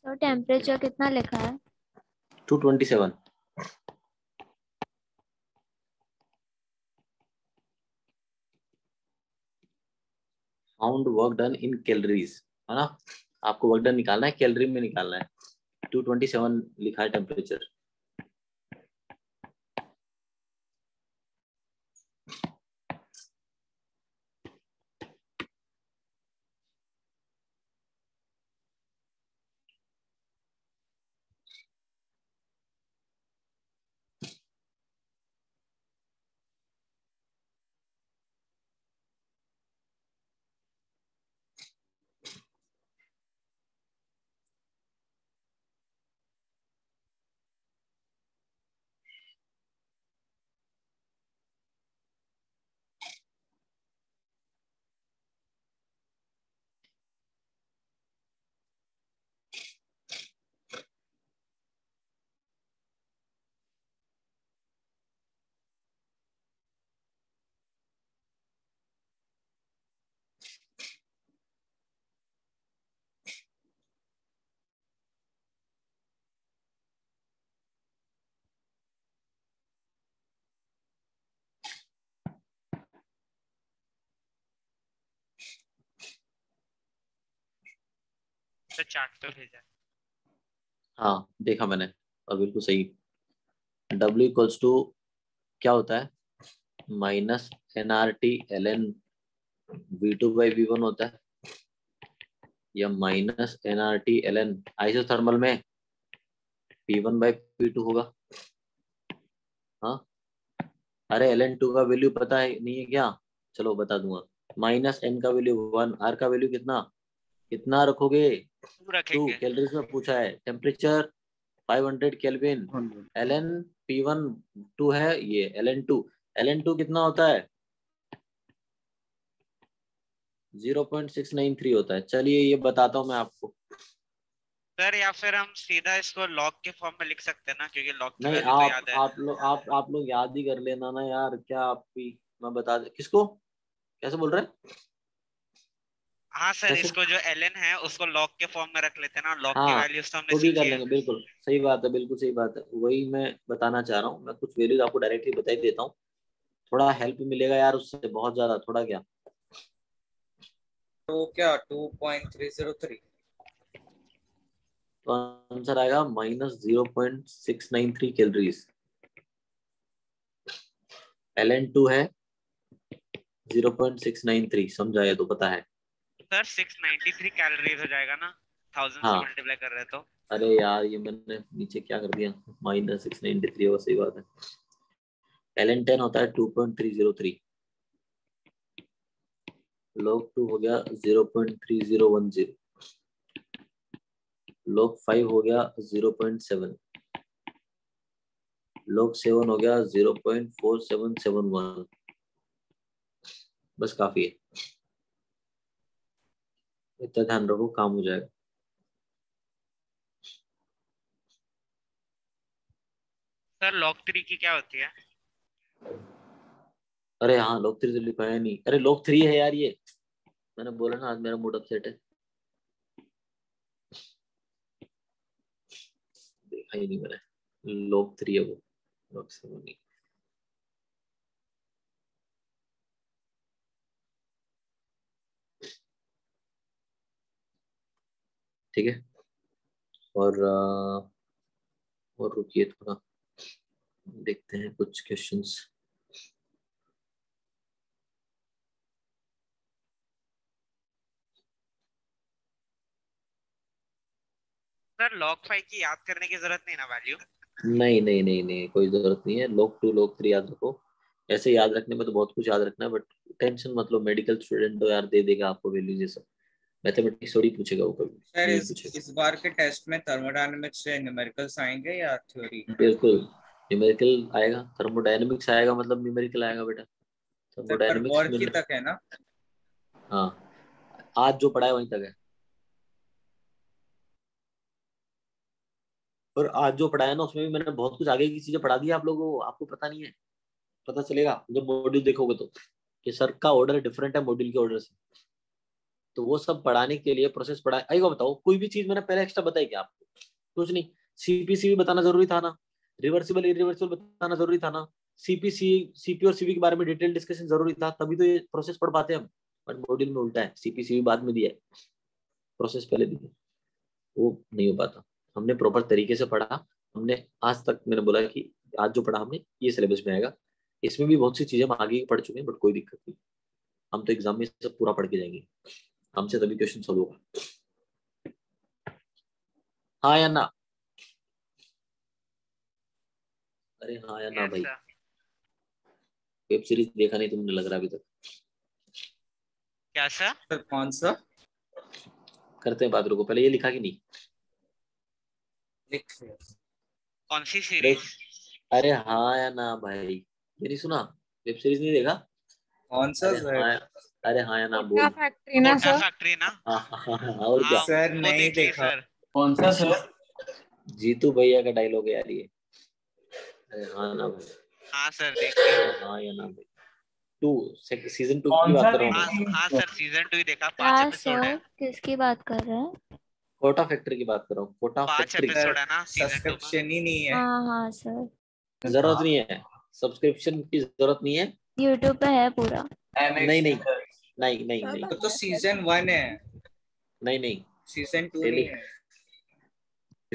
तो टेम्परेचर कितना लिखा है? 227. Found work done in calories, है ना। आपको वर्क डन निकालना है, कैलोरी में निकालना है। 227 लिखा है टेम्परेचर। तो चार्ट पे भेजा। हाँ देखा मैंने, और बिल्कुल सही। W इक्वल्स टू क्या होता है, माइनस NRT ln V2/V1 होता है, या माइनस NRT ln आइसोथर्मल में P1/P2 होगा। हाँ, अरे ln2 का वैल्यू पता है नहीं है क्या, चलो बता दूंगा। माइनस n का वैल्यू 1, r का वैल्यू कितना कितना रखोगे, 2 रखेंगे। कैलोरीज में पूछा है, टेम्परेचर 500 केल्विन, 100. ln P1 2 है, ये ln2 कितना होता है 0.693 होता है। चलिए ये बताता हूँ मैं आपको। सर या फिर हम सीधा इसको लॉग के फॉर्म में लिख सकते हैं ना, क्योंकि लॉग की नहीं, वैल्यू तो याद है। आप लोग याद ही कर लेना ना यार, क्या आप भी, मैं बता दे किसको, कैसे बोल रहे हैं। हाँ सर, कैसे, इसको जो ln है उसको लॉग के फॉर्म में रख लेते हैं ना, लॉग की हाँ वैल्यूज तो हमने वो भी कर सीखी है। लेंगे, बिल्कुल सही बात है, बिल्कुल सही बात है, वही मैं बताना चाह रहा हूँ। मैं कुछ वैल्यूज आपको डायरेक्टली बता ही देता हूँ, थोड़ा हेल्प मिलेगा यार उससे, बहुत ज्यादा, थोड़ा क्या। तो क्या 2.303? तो आंसर आएगा -0.693 कैलोरीज। ln2 है 0.693, समझाया तो पता है। सर 693 कैलोरीज हो जाएगा ना, 1000 हाँ। से मल्टीप्लाई कर रहे हैं तो। अरे यार ये मैंने नीचे क्या कर दिया, -693 होगा, सही बात है। ln 10 होता है 2.303, log 2 हो गया 0.3010, log 5 हो गया 0.7, log 7 हो गया 0.4771। बस काफी है, इतना ध्यान रखो, काम हो जाएगा। सर log 3 की क्या होती है? अरे हाँ, log 3 तो लिखा है नहीं। अरे log 3 है यार ये, मैंने बोला ना आज मेरा मूड अपसेट है, देखा ही नहीं मैंने। log 3 है वो, log 7 नहीं। ठीक है, और रुकिए थोड़ा, देखते हैं कुछ क्वेश्चंस। सर log 5 की याद करने की जरूरत नहीं ना वैल्यू? नहीं नहीं नहीं नहीं, कोई जरूरत नहीं है। log 2 log 3 याद रखो, ऐसे याद रखने में तो बहुत कुछ याद रखना है, बट टेंशन मतलब मेडिकल स्टूडेंट तो यार दे देगा आपको वैल्यूज ये सब। मैथमेटिक्स थोड़ी पूछेगा वो, कभी सर नहीं पूछेगा। इस बार के टेस्ट में थर्मोडायनेमिक्स से न्यूमेरिकल्स आएंगे या थ्योरी? बिल्कुल न्यूमेरिकल आएगा, थर्मोडायनेमिक्स आएगा, मतलब न्यूमेरिकल आएगा बेटा। सर पर थर्मोडायनेमिक्स वर्क में की तक है ना? हाँ, आज जो पढ़ा है वहीं तक है, और आज जो पढ़ा है ना उसमें भी मैंने बहुत कुछ आगे की चीजें पढ़ा दी है आप लोगों को, आपको पता नहीं है, पता चलेगा जब मॉड्यूल देखोगे तो, कि सर का ऑर्डर डिफरेंट है मॉड्यूल के ऑर्डर से। तो वो सब पढ़ाने के लिए प्रोसेस पढ़ा। आइएगा बताओ, कोई भी चीज मैंने पहले एक्स्ट्रा बताई क्या आपको? कुछ नहीं। सीपीसी भी बताना जरूरी था ना, रिवर्सिबल इरिवर्सिबल बताना जरूरी था ना, सीपीसी सीपी और सीवी के बारे में डिटेल डिस्कशन जरूरी था, तभी तो ये प्रोसेस पढ़ पाते हैं हम। बट मॉड्यूल में उल्टा है, सीपीसी भी बाद में दिया है, प्रोसेस पहले दी है, वो नहीं हो पाता। हमने प्रॉपर तरीके से पढ़ा, हमने आज तक, मैंने बोला कि आज जो पढ़ा हमने ये सिलेबस में आएगा। इसमें भी बहुत सी चीजें हम आगे पढ़ चुके हैं, बट कोई दिक्कत नहीं, हम तो एग्जाम में सब पूरा पढ़ के जाएंगे, हमसे तभी क्वेश्चन सॉल्व होगा। हाँ या ना? अरे हाँ या ना यस भाई? सर। वेब सीरीज देखा नहीं तुमने लग रहा अभी तक। क्या सर? सर कौन सा? करते हैं बात, रुको पहले ये लिखा कि नहीं? लिख लिया। कौन सी अरे सीरीज? अरे हाँ या ना भाई, ये नहीं सुना? वेब सीरीज नहीं देखा? कौन सा अरे सर? हाँ, अरे हाँ या ना कोटा बोल। फैक्ट्री ना कोटा सर? फैक्ट्री ना? हाँ हाँ हाँ हाँ, और क्या? हाँ सर वो नहीं देख ली देखा। सर। कौन सा सर? जीतू भैया का डायलॉग है यार ये। अरे हाँ ना भाई, हाँ सर देख ली। अरे हाँ या ना भाई। सीजन 2 की कौन बात सा कर रहा हूँ हाँ मैं। देखी? हाँ सर सीजन 2 ही देखा, 5 क्या एपिसोड है। सर, किसकी बात कर रहे हैं? कोटा फैक्ट्री की बात कर रहा हूँ, कोटा 5 फैक्ट्री। एपिसोड है ना सीजन 2 में। सब्सक्रिप्शन ही नहीं है। हाँ हाँ सर, जरूरत नहीं है, सब्सक्रिप्शन की जरूरत नहीं है। यूट्यूब पे है पूरा। नहीं नहीं MX नहीं नहीं नहीं तो सीजन 1 है, नहीं नहीं, सीजन 2 टेली नहीं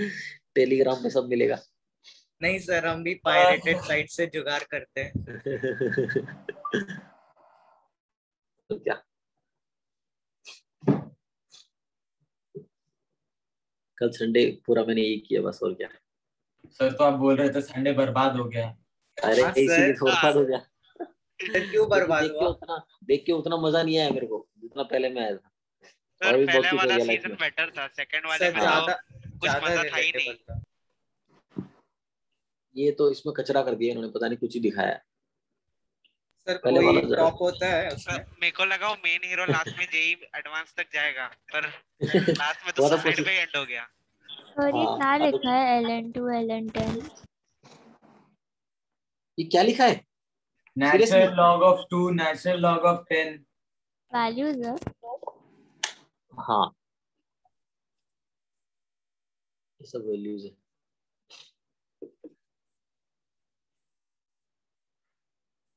है। टेलीग्राम पे सब मिलेगा। नहीं सर, हम भी पायरेटेड साइट से जुगाड़ करते हैं। तो क्या, कल संडे पूरा मैंने यही किया बस, और क्या। सर तो आप बोल रहे थे संडे बर्बाद हो गया। अरे हाँ इसीलिए सर। तो बर्बाद हो गया, सर क्यों क्योंकि बर्बाद हुआ? देख के उतना मजा नहीं आया मेरे को जितना पहले में आया था, सर और भी बहुत पहले कुछ हो वाला गया लाइफ सीजन में। बेटर था, सेकंड वाले सर में हाँ, तो कुछ ज्यादा मजा था ही नहीं। रिलेटेबल था। ये तो इसमें कचरा कर दिया इन्होंने, पता नहीं कुछ ही दिखाया। सर पहले कोई वाला जरा टॉप होता है सर उसमें? मेरे को लगा वो मेन हीरो लास्ट में जेई एडवांस तक जाएगा, पर लास्ट में तो वो तो सुसाइड कुछ, पे एंड हो गया। और ये हाँ क्या अब लिखा है LN2 LN10? ये क्या लिखा है? Natural seriously? Log of 2, natural log of 10। Values है? हाँ ये सब वैल्यूज है।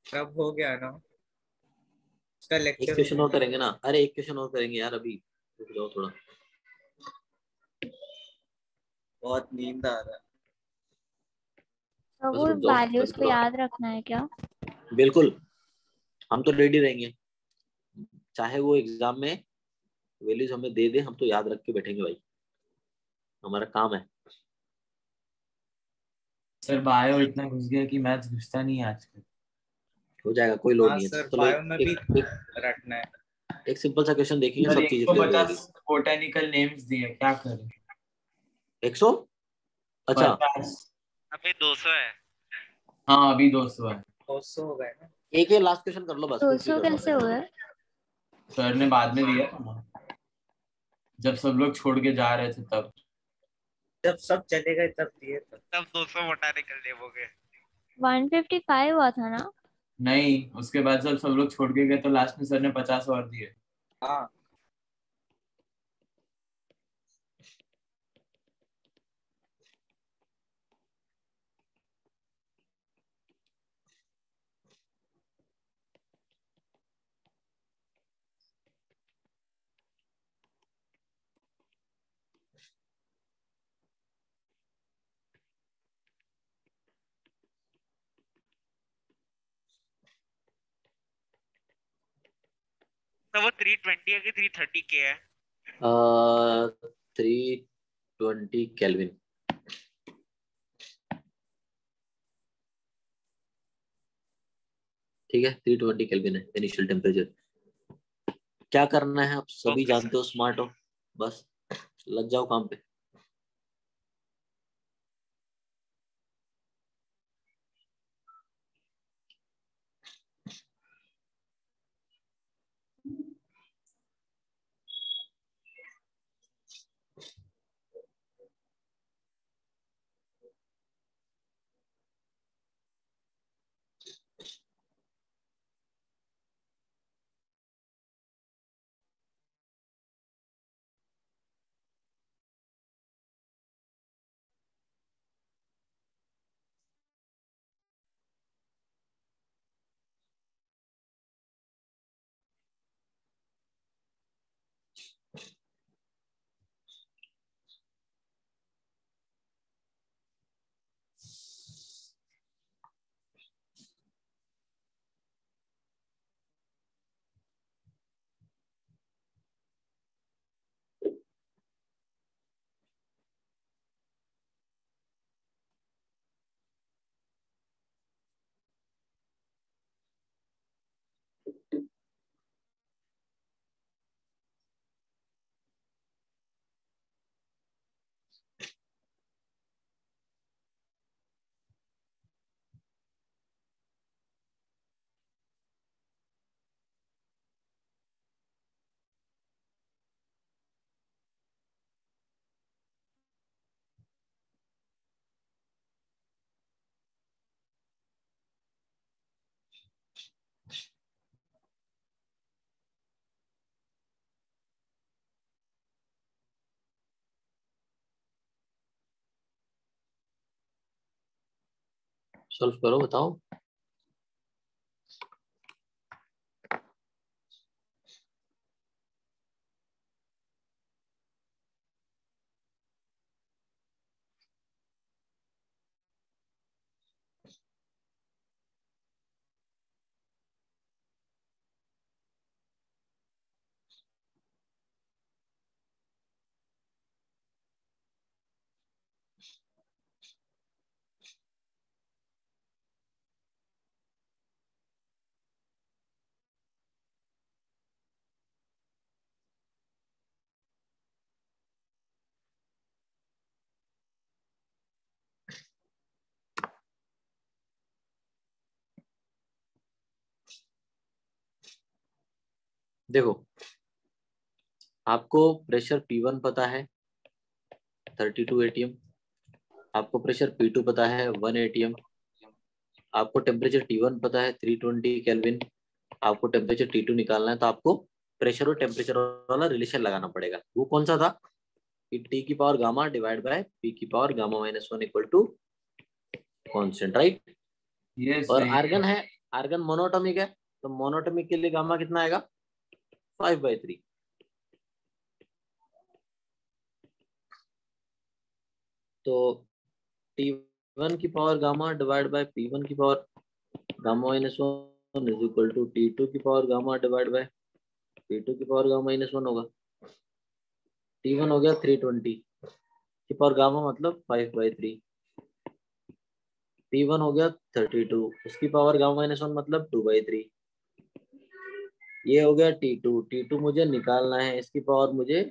अब हो गया ना उसका एक लेक्चर? क्वेश्चन और करेंगे ना, अरे एक क्वेश्चन और करेंगे यार, अभी रुक जाओ थोड़ा। बहुत नींद आ रहा है। तो बस वो रुक जाओ वैल्यूज को थोड़ा। याद रखना है क्या? बिल्कुल, हम तो रेडी रहेंगे, चाहे वो एग्जाम में वैल्यूज हमें दे दे, हम तो याद रख के बैठेंगे भाई। हमारा काम है। सर बायो इतना घुस गया कि मैथ्स घुसता नहीं है आजकल। हो जाएगा, कोई लोड हाँ नहीं है। सर, चलो बायो में भी एक रटना है। एक सिंपल सा क्वेश्चन देखेंगे, सर सब चीजें क्लियर हो जाएगी। 150 बोटेनिकल नेम्स दिए, क्या करें? 100? अच्छा 50। अभी 200 है। हाँ अभी 200 है। 200 हो गए ना। एक ये लास्ट क्वेश्चन कर लो बस, क्विकली 200 कर लो। कैसे हुआ? सर ने बाद में दिया था ना, जब सब लोग छोड़ के जा रहे थे तब। जब सब चले गए तब दिए तब। तब 200 बोटानिकल लेब हो गए। 155 हुआ था ना? नहीं, उसके बाद जब सब लोग छोड़ के गए तो लास्ट में सर ने 50 और दिए। हाँ तो वो 320 है कि 330 के है? 320 केल्विन। ठीक है, 320 केल्विन है इनिशियल टेम्परेचर। क्या करना है आप सभी Okay, जानते हो, स्मार्ट हो, बस लग जाओ काम पे। सॉल्व करो, बताओ। देखो, आपको प्रेशर P1 पता है 32 atm, आपको प्रेशर P2 पता है 1 atm, आपको टेम्परेचर T1 पता है 320 केल्विन, आपको टेम्परेचर T2 निकालना है, तो आपको प्रेशर और टेम्परेचर वाला रिलेशन लगाना पड़ेगा। वो कौन सा था? T की power gamma divide by P की power gamma -1 equal to constant, right? ये और सही आर्गन है, आर्गन मोनोटॉमिक है, तो मोनोटॉमिक के लिए गामा कितना आएगा? 5/3। तो T1 की power gamma divide by P1 की power gamma -1 is equal to T2 की power gamma divide bye P2 की पावर गामा -1 होगा। T1 हो गया 320, की पावर गामा मतलब 5/3। T1 हो गया 32, उसकी पावर गामा -1 मतलब 2/3। ये हो गया T2 मुझे निकालना है, इसकी पावर मुझे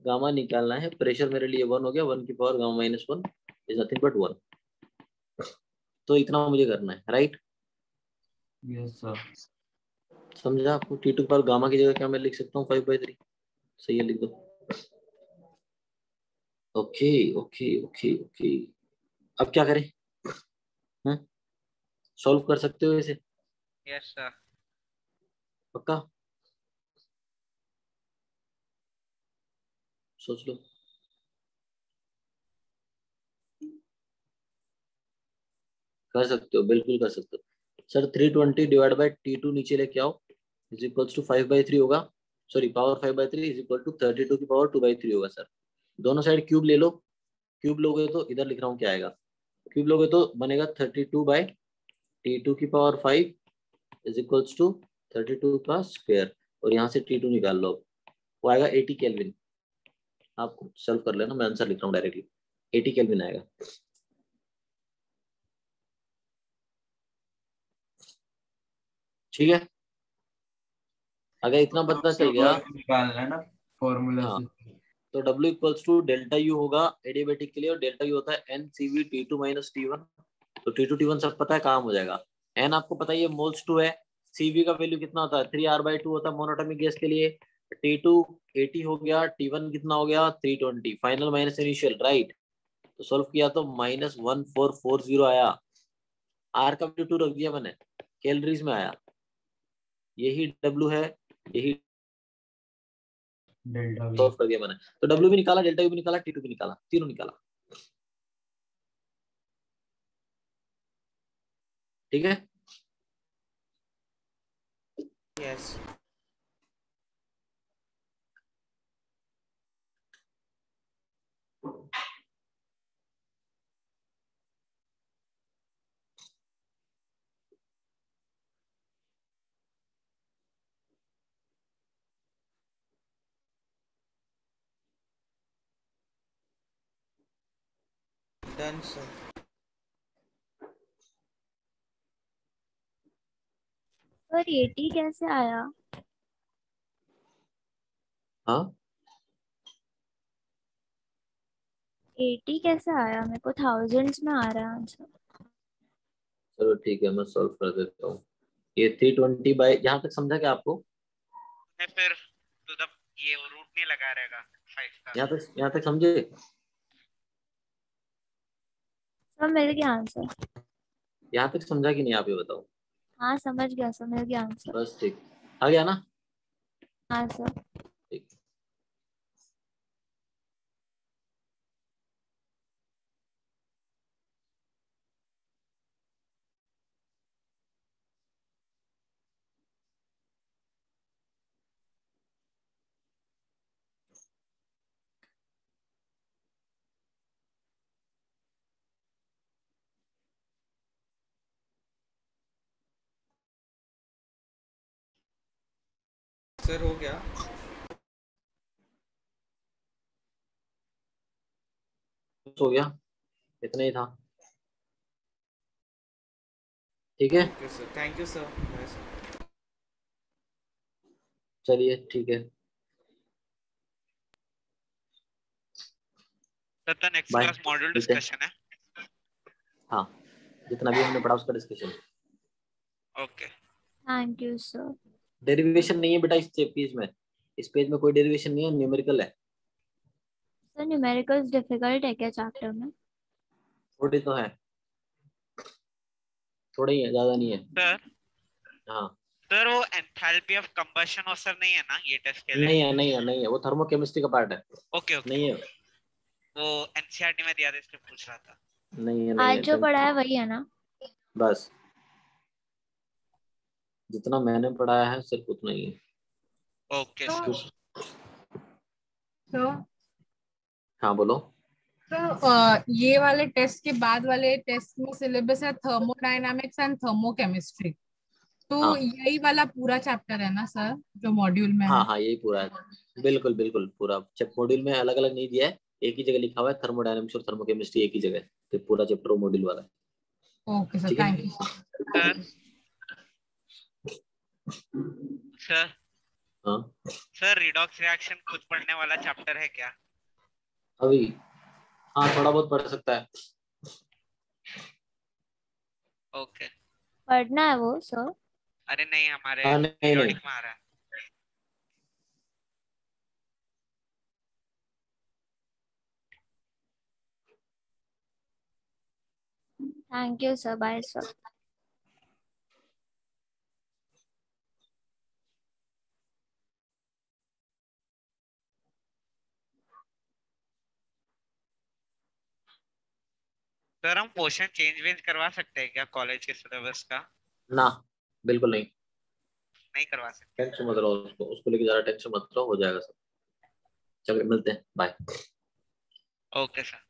गामा निकालना है। प्रेशर मेरे लिए 1 हो गया, 1 की power gamma -1 is nothing but 1। तो इतना मुझे करना है, राइट? Yes sir. समझा आपको? T2 की पावर गामा की जगह क्या मैं लिख सकता हूँ? 5/3। सही है, लिख दो। ओके ओके ओके ओके, अब क्या करें? सॉल्व कर सकते हो इसे? Yes sir. पक्का? सोच लो। कर सकते हो, बिल्कुल कर सकते हो सर। 320 डिवाइड बाई T2 नीचे लेके आओ, इज इक्वल्स टू 5/3 होगा। Sorry, power 5/3 is equal to 32 की पावर 2/3 होगा सर। दोनों साइड क्यूब ले लो। क्यूब लोगे तो इधर लिख रहा हूँ क्या आएगा, क्यूब लोगे तो बनेगा 32/T2 की पावर 5 इज इक्वल्स टू 32 का स्क्वायर, और यहाँ से T2 निकाल लो। वो आएगा 80 केल्विन। आप सॉल्व कर लेना, मैं आंसर लिख रहा हूँ डायरेक्टली। 80 केल्विन आएगा। ठीक है, अगर इतना पता चल गया। निकालना है ना फॉर्मूला हाँ, से। तो W equals to delta U होगा एडियाबेटिक के लिए, और डेल्टा यू होता है NCV T2 - T1। तो T2 T1 सब पता है, काम हो जाएगा। N आपको पता है ये मोल्स 2 है। CV का वैल्यू कितना होता है? 3R/2 होता है मोनोटॉमिक गैस के लिए। T2 80 हो गया, T1 कितना हो गया? 320। Final minus initial, right? तो सॉल्व किया तो -1440 आया। R का वैल्यू 2 रख दिया मैंने, कैलोरीज में आया। यही W है, यही डेल्टा वी। सॉल्व कर दिया मैंने। तो W भी निकाला, डेल्टा यू भी निकाला, T2 भी निकाला, तीनों निकाला। ठीक है। यस। Done sir. पर 80 कैसे आया? हाँ, 80 कैसे आया? मेरे को थाउजेंड्स में आ रहा है आंसर। चलो ठीक है, मैं सॉल्व कर देता हूँ। ये 320 बाई, यहाँ तक समझा क्या आपको? मैं फिर तो तब ये रूट नहीं लगा रहेगा 5 का। यहाँ तक समझे? सब मिल गया आंसर। यहाँ तक समझा कि नहीं, आप ये बताओ। हाँ समझ गया, सब मिल गया आंसर। बस ठीक, आ गया ना? हाँ सर। ठीक। सर हो गया। कुछ हो गया, इतना ही था। ठीक है, okay sir, thank you sir. Bye sir. चलिए ठीक है, तब तो नेक्स्ट बाय, क्लास मॉड्यूल मिलते हैं। डिस्कशन है। हाँ, जितना भी हमने पढ़ा उसका discussion. Okay. Thank you sir. Derivation नहीं है बेटा इस पेज में, इस पेज में कोई डेरिवेशन नहीं है, न्यूमेरिकल है। सर न्यूमेरिकल्स डिफिकल्ट है क्या चैप्टर में? थोड़ी तो है, थोड़ा ही है, ज्यादा नहीं है। सर हाँ, सर वो एंथैल्पी ऑफ कंबशन वो सर नहीं है ना ये टेस्ट के लिए? नहीं है, नहीं है, नहीं है, वो थर्मोकेमिस्ट्री का पार्ट है। Okay okay. नहीं है, वो एनसीईआरटी में दिया था इसलिए पूछ रहा था। नहीं है, नहीं आज है। जो पढ़ा है वही है ना? बस जितना मैंने पढ़ाया है सिर्फ उतना ही है। Okay sir. तो हाँ बोलो। ये वाले टेस्ट के बाद वाले टेस्ट में सिलेबस है थर्मोडायनामिक्स एंड थर्मोकेमिस्ट्री। तो हाँ यही वाला पूरा चैप्टर है ना सर जो मॉड्यूल में हाँ है? हाँ, यही पूरा है, बिल्कुल बिल्कुल पूरा। जब मॉड्यूल में अलग अलग नहीं दिया है, एक ही जगह लिखा हुआ है, थर्मोडायनेमिक्स और थर्मोकेमिस्ट्री एक ही जगह है, तो पूरा चैप्टर मॉड्यूल वाला है। ओके सर, ठीक है थैंक यू सर। सर हाँ सर रिडॉक्स रिएक्शन कुछ पढ़ने वाला चैप्टर है क्या? अभी हाँ थोड़ा बहुत पढ़ सकता है। ओके। पढ़ना है वो सर? अरे नहीं, हमारे हाँ नहीं पीरियोडिक नहीं में आ रहा है। Thank you sir, bye sir. Sir हम पोर्शन चेंज वेंज करवा सकते हैं क्या कॉलेज के सिलेबस का? ना, बिल्कुल नहीं, नहीं करवा सकते। टेंशन मत लो, उसको लेके ज्यादा टेंशन मत लो, हो जाएगा सब। चलो मिलते हैं, बाय। Okay sir.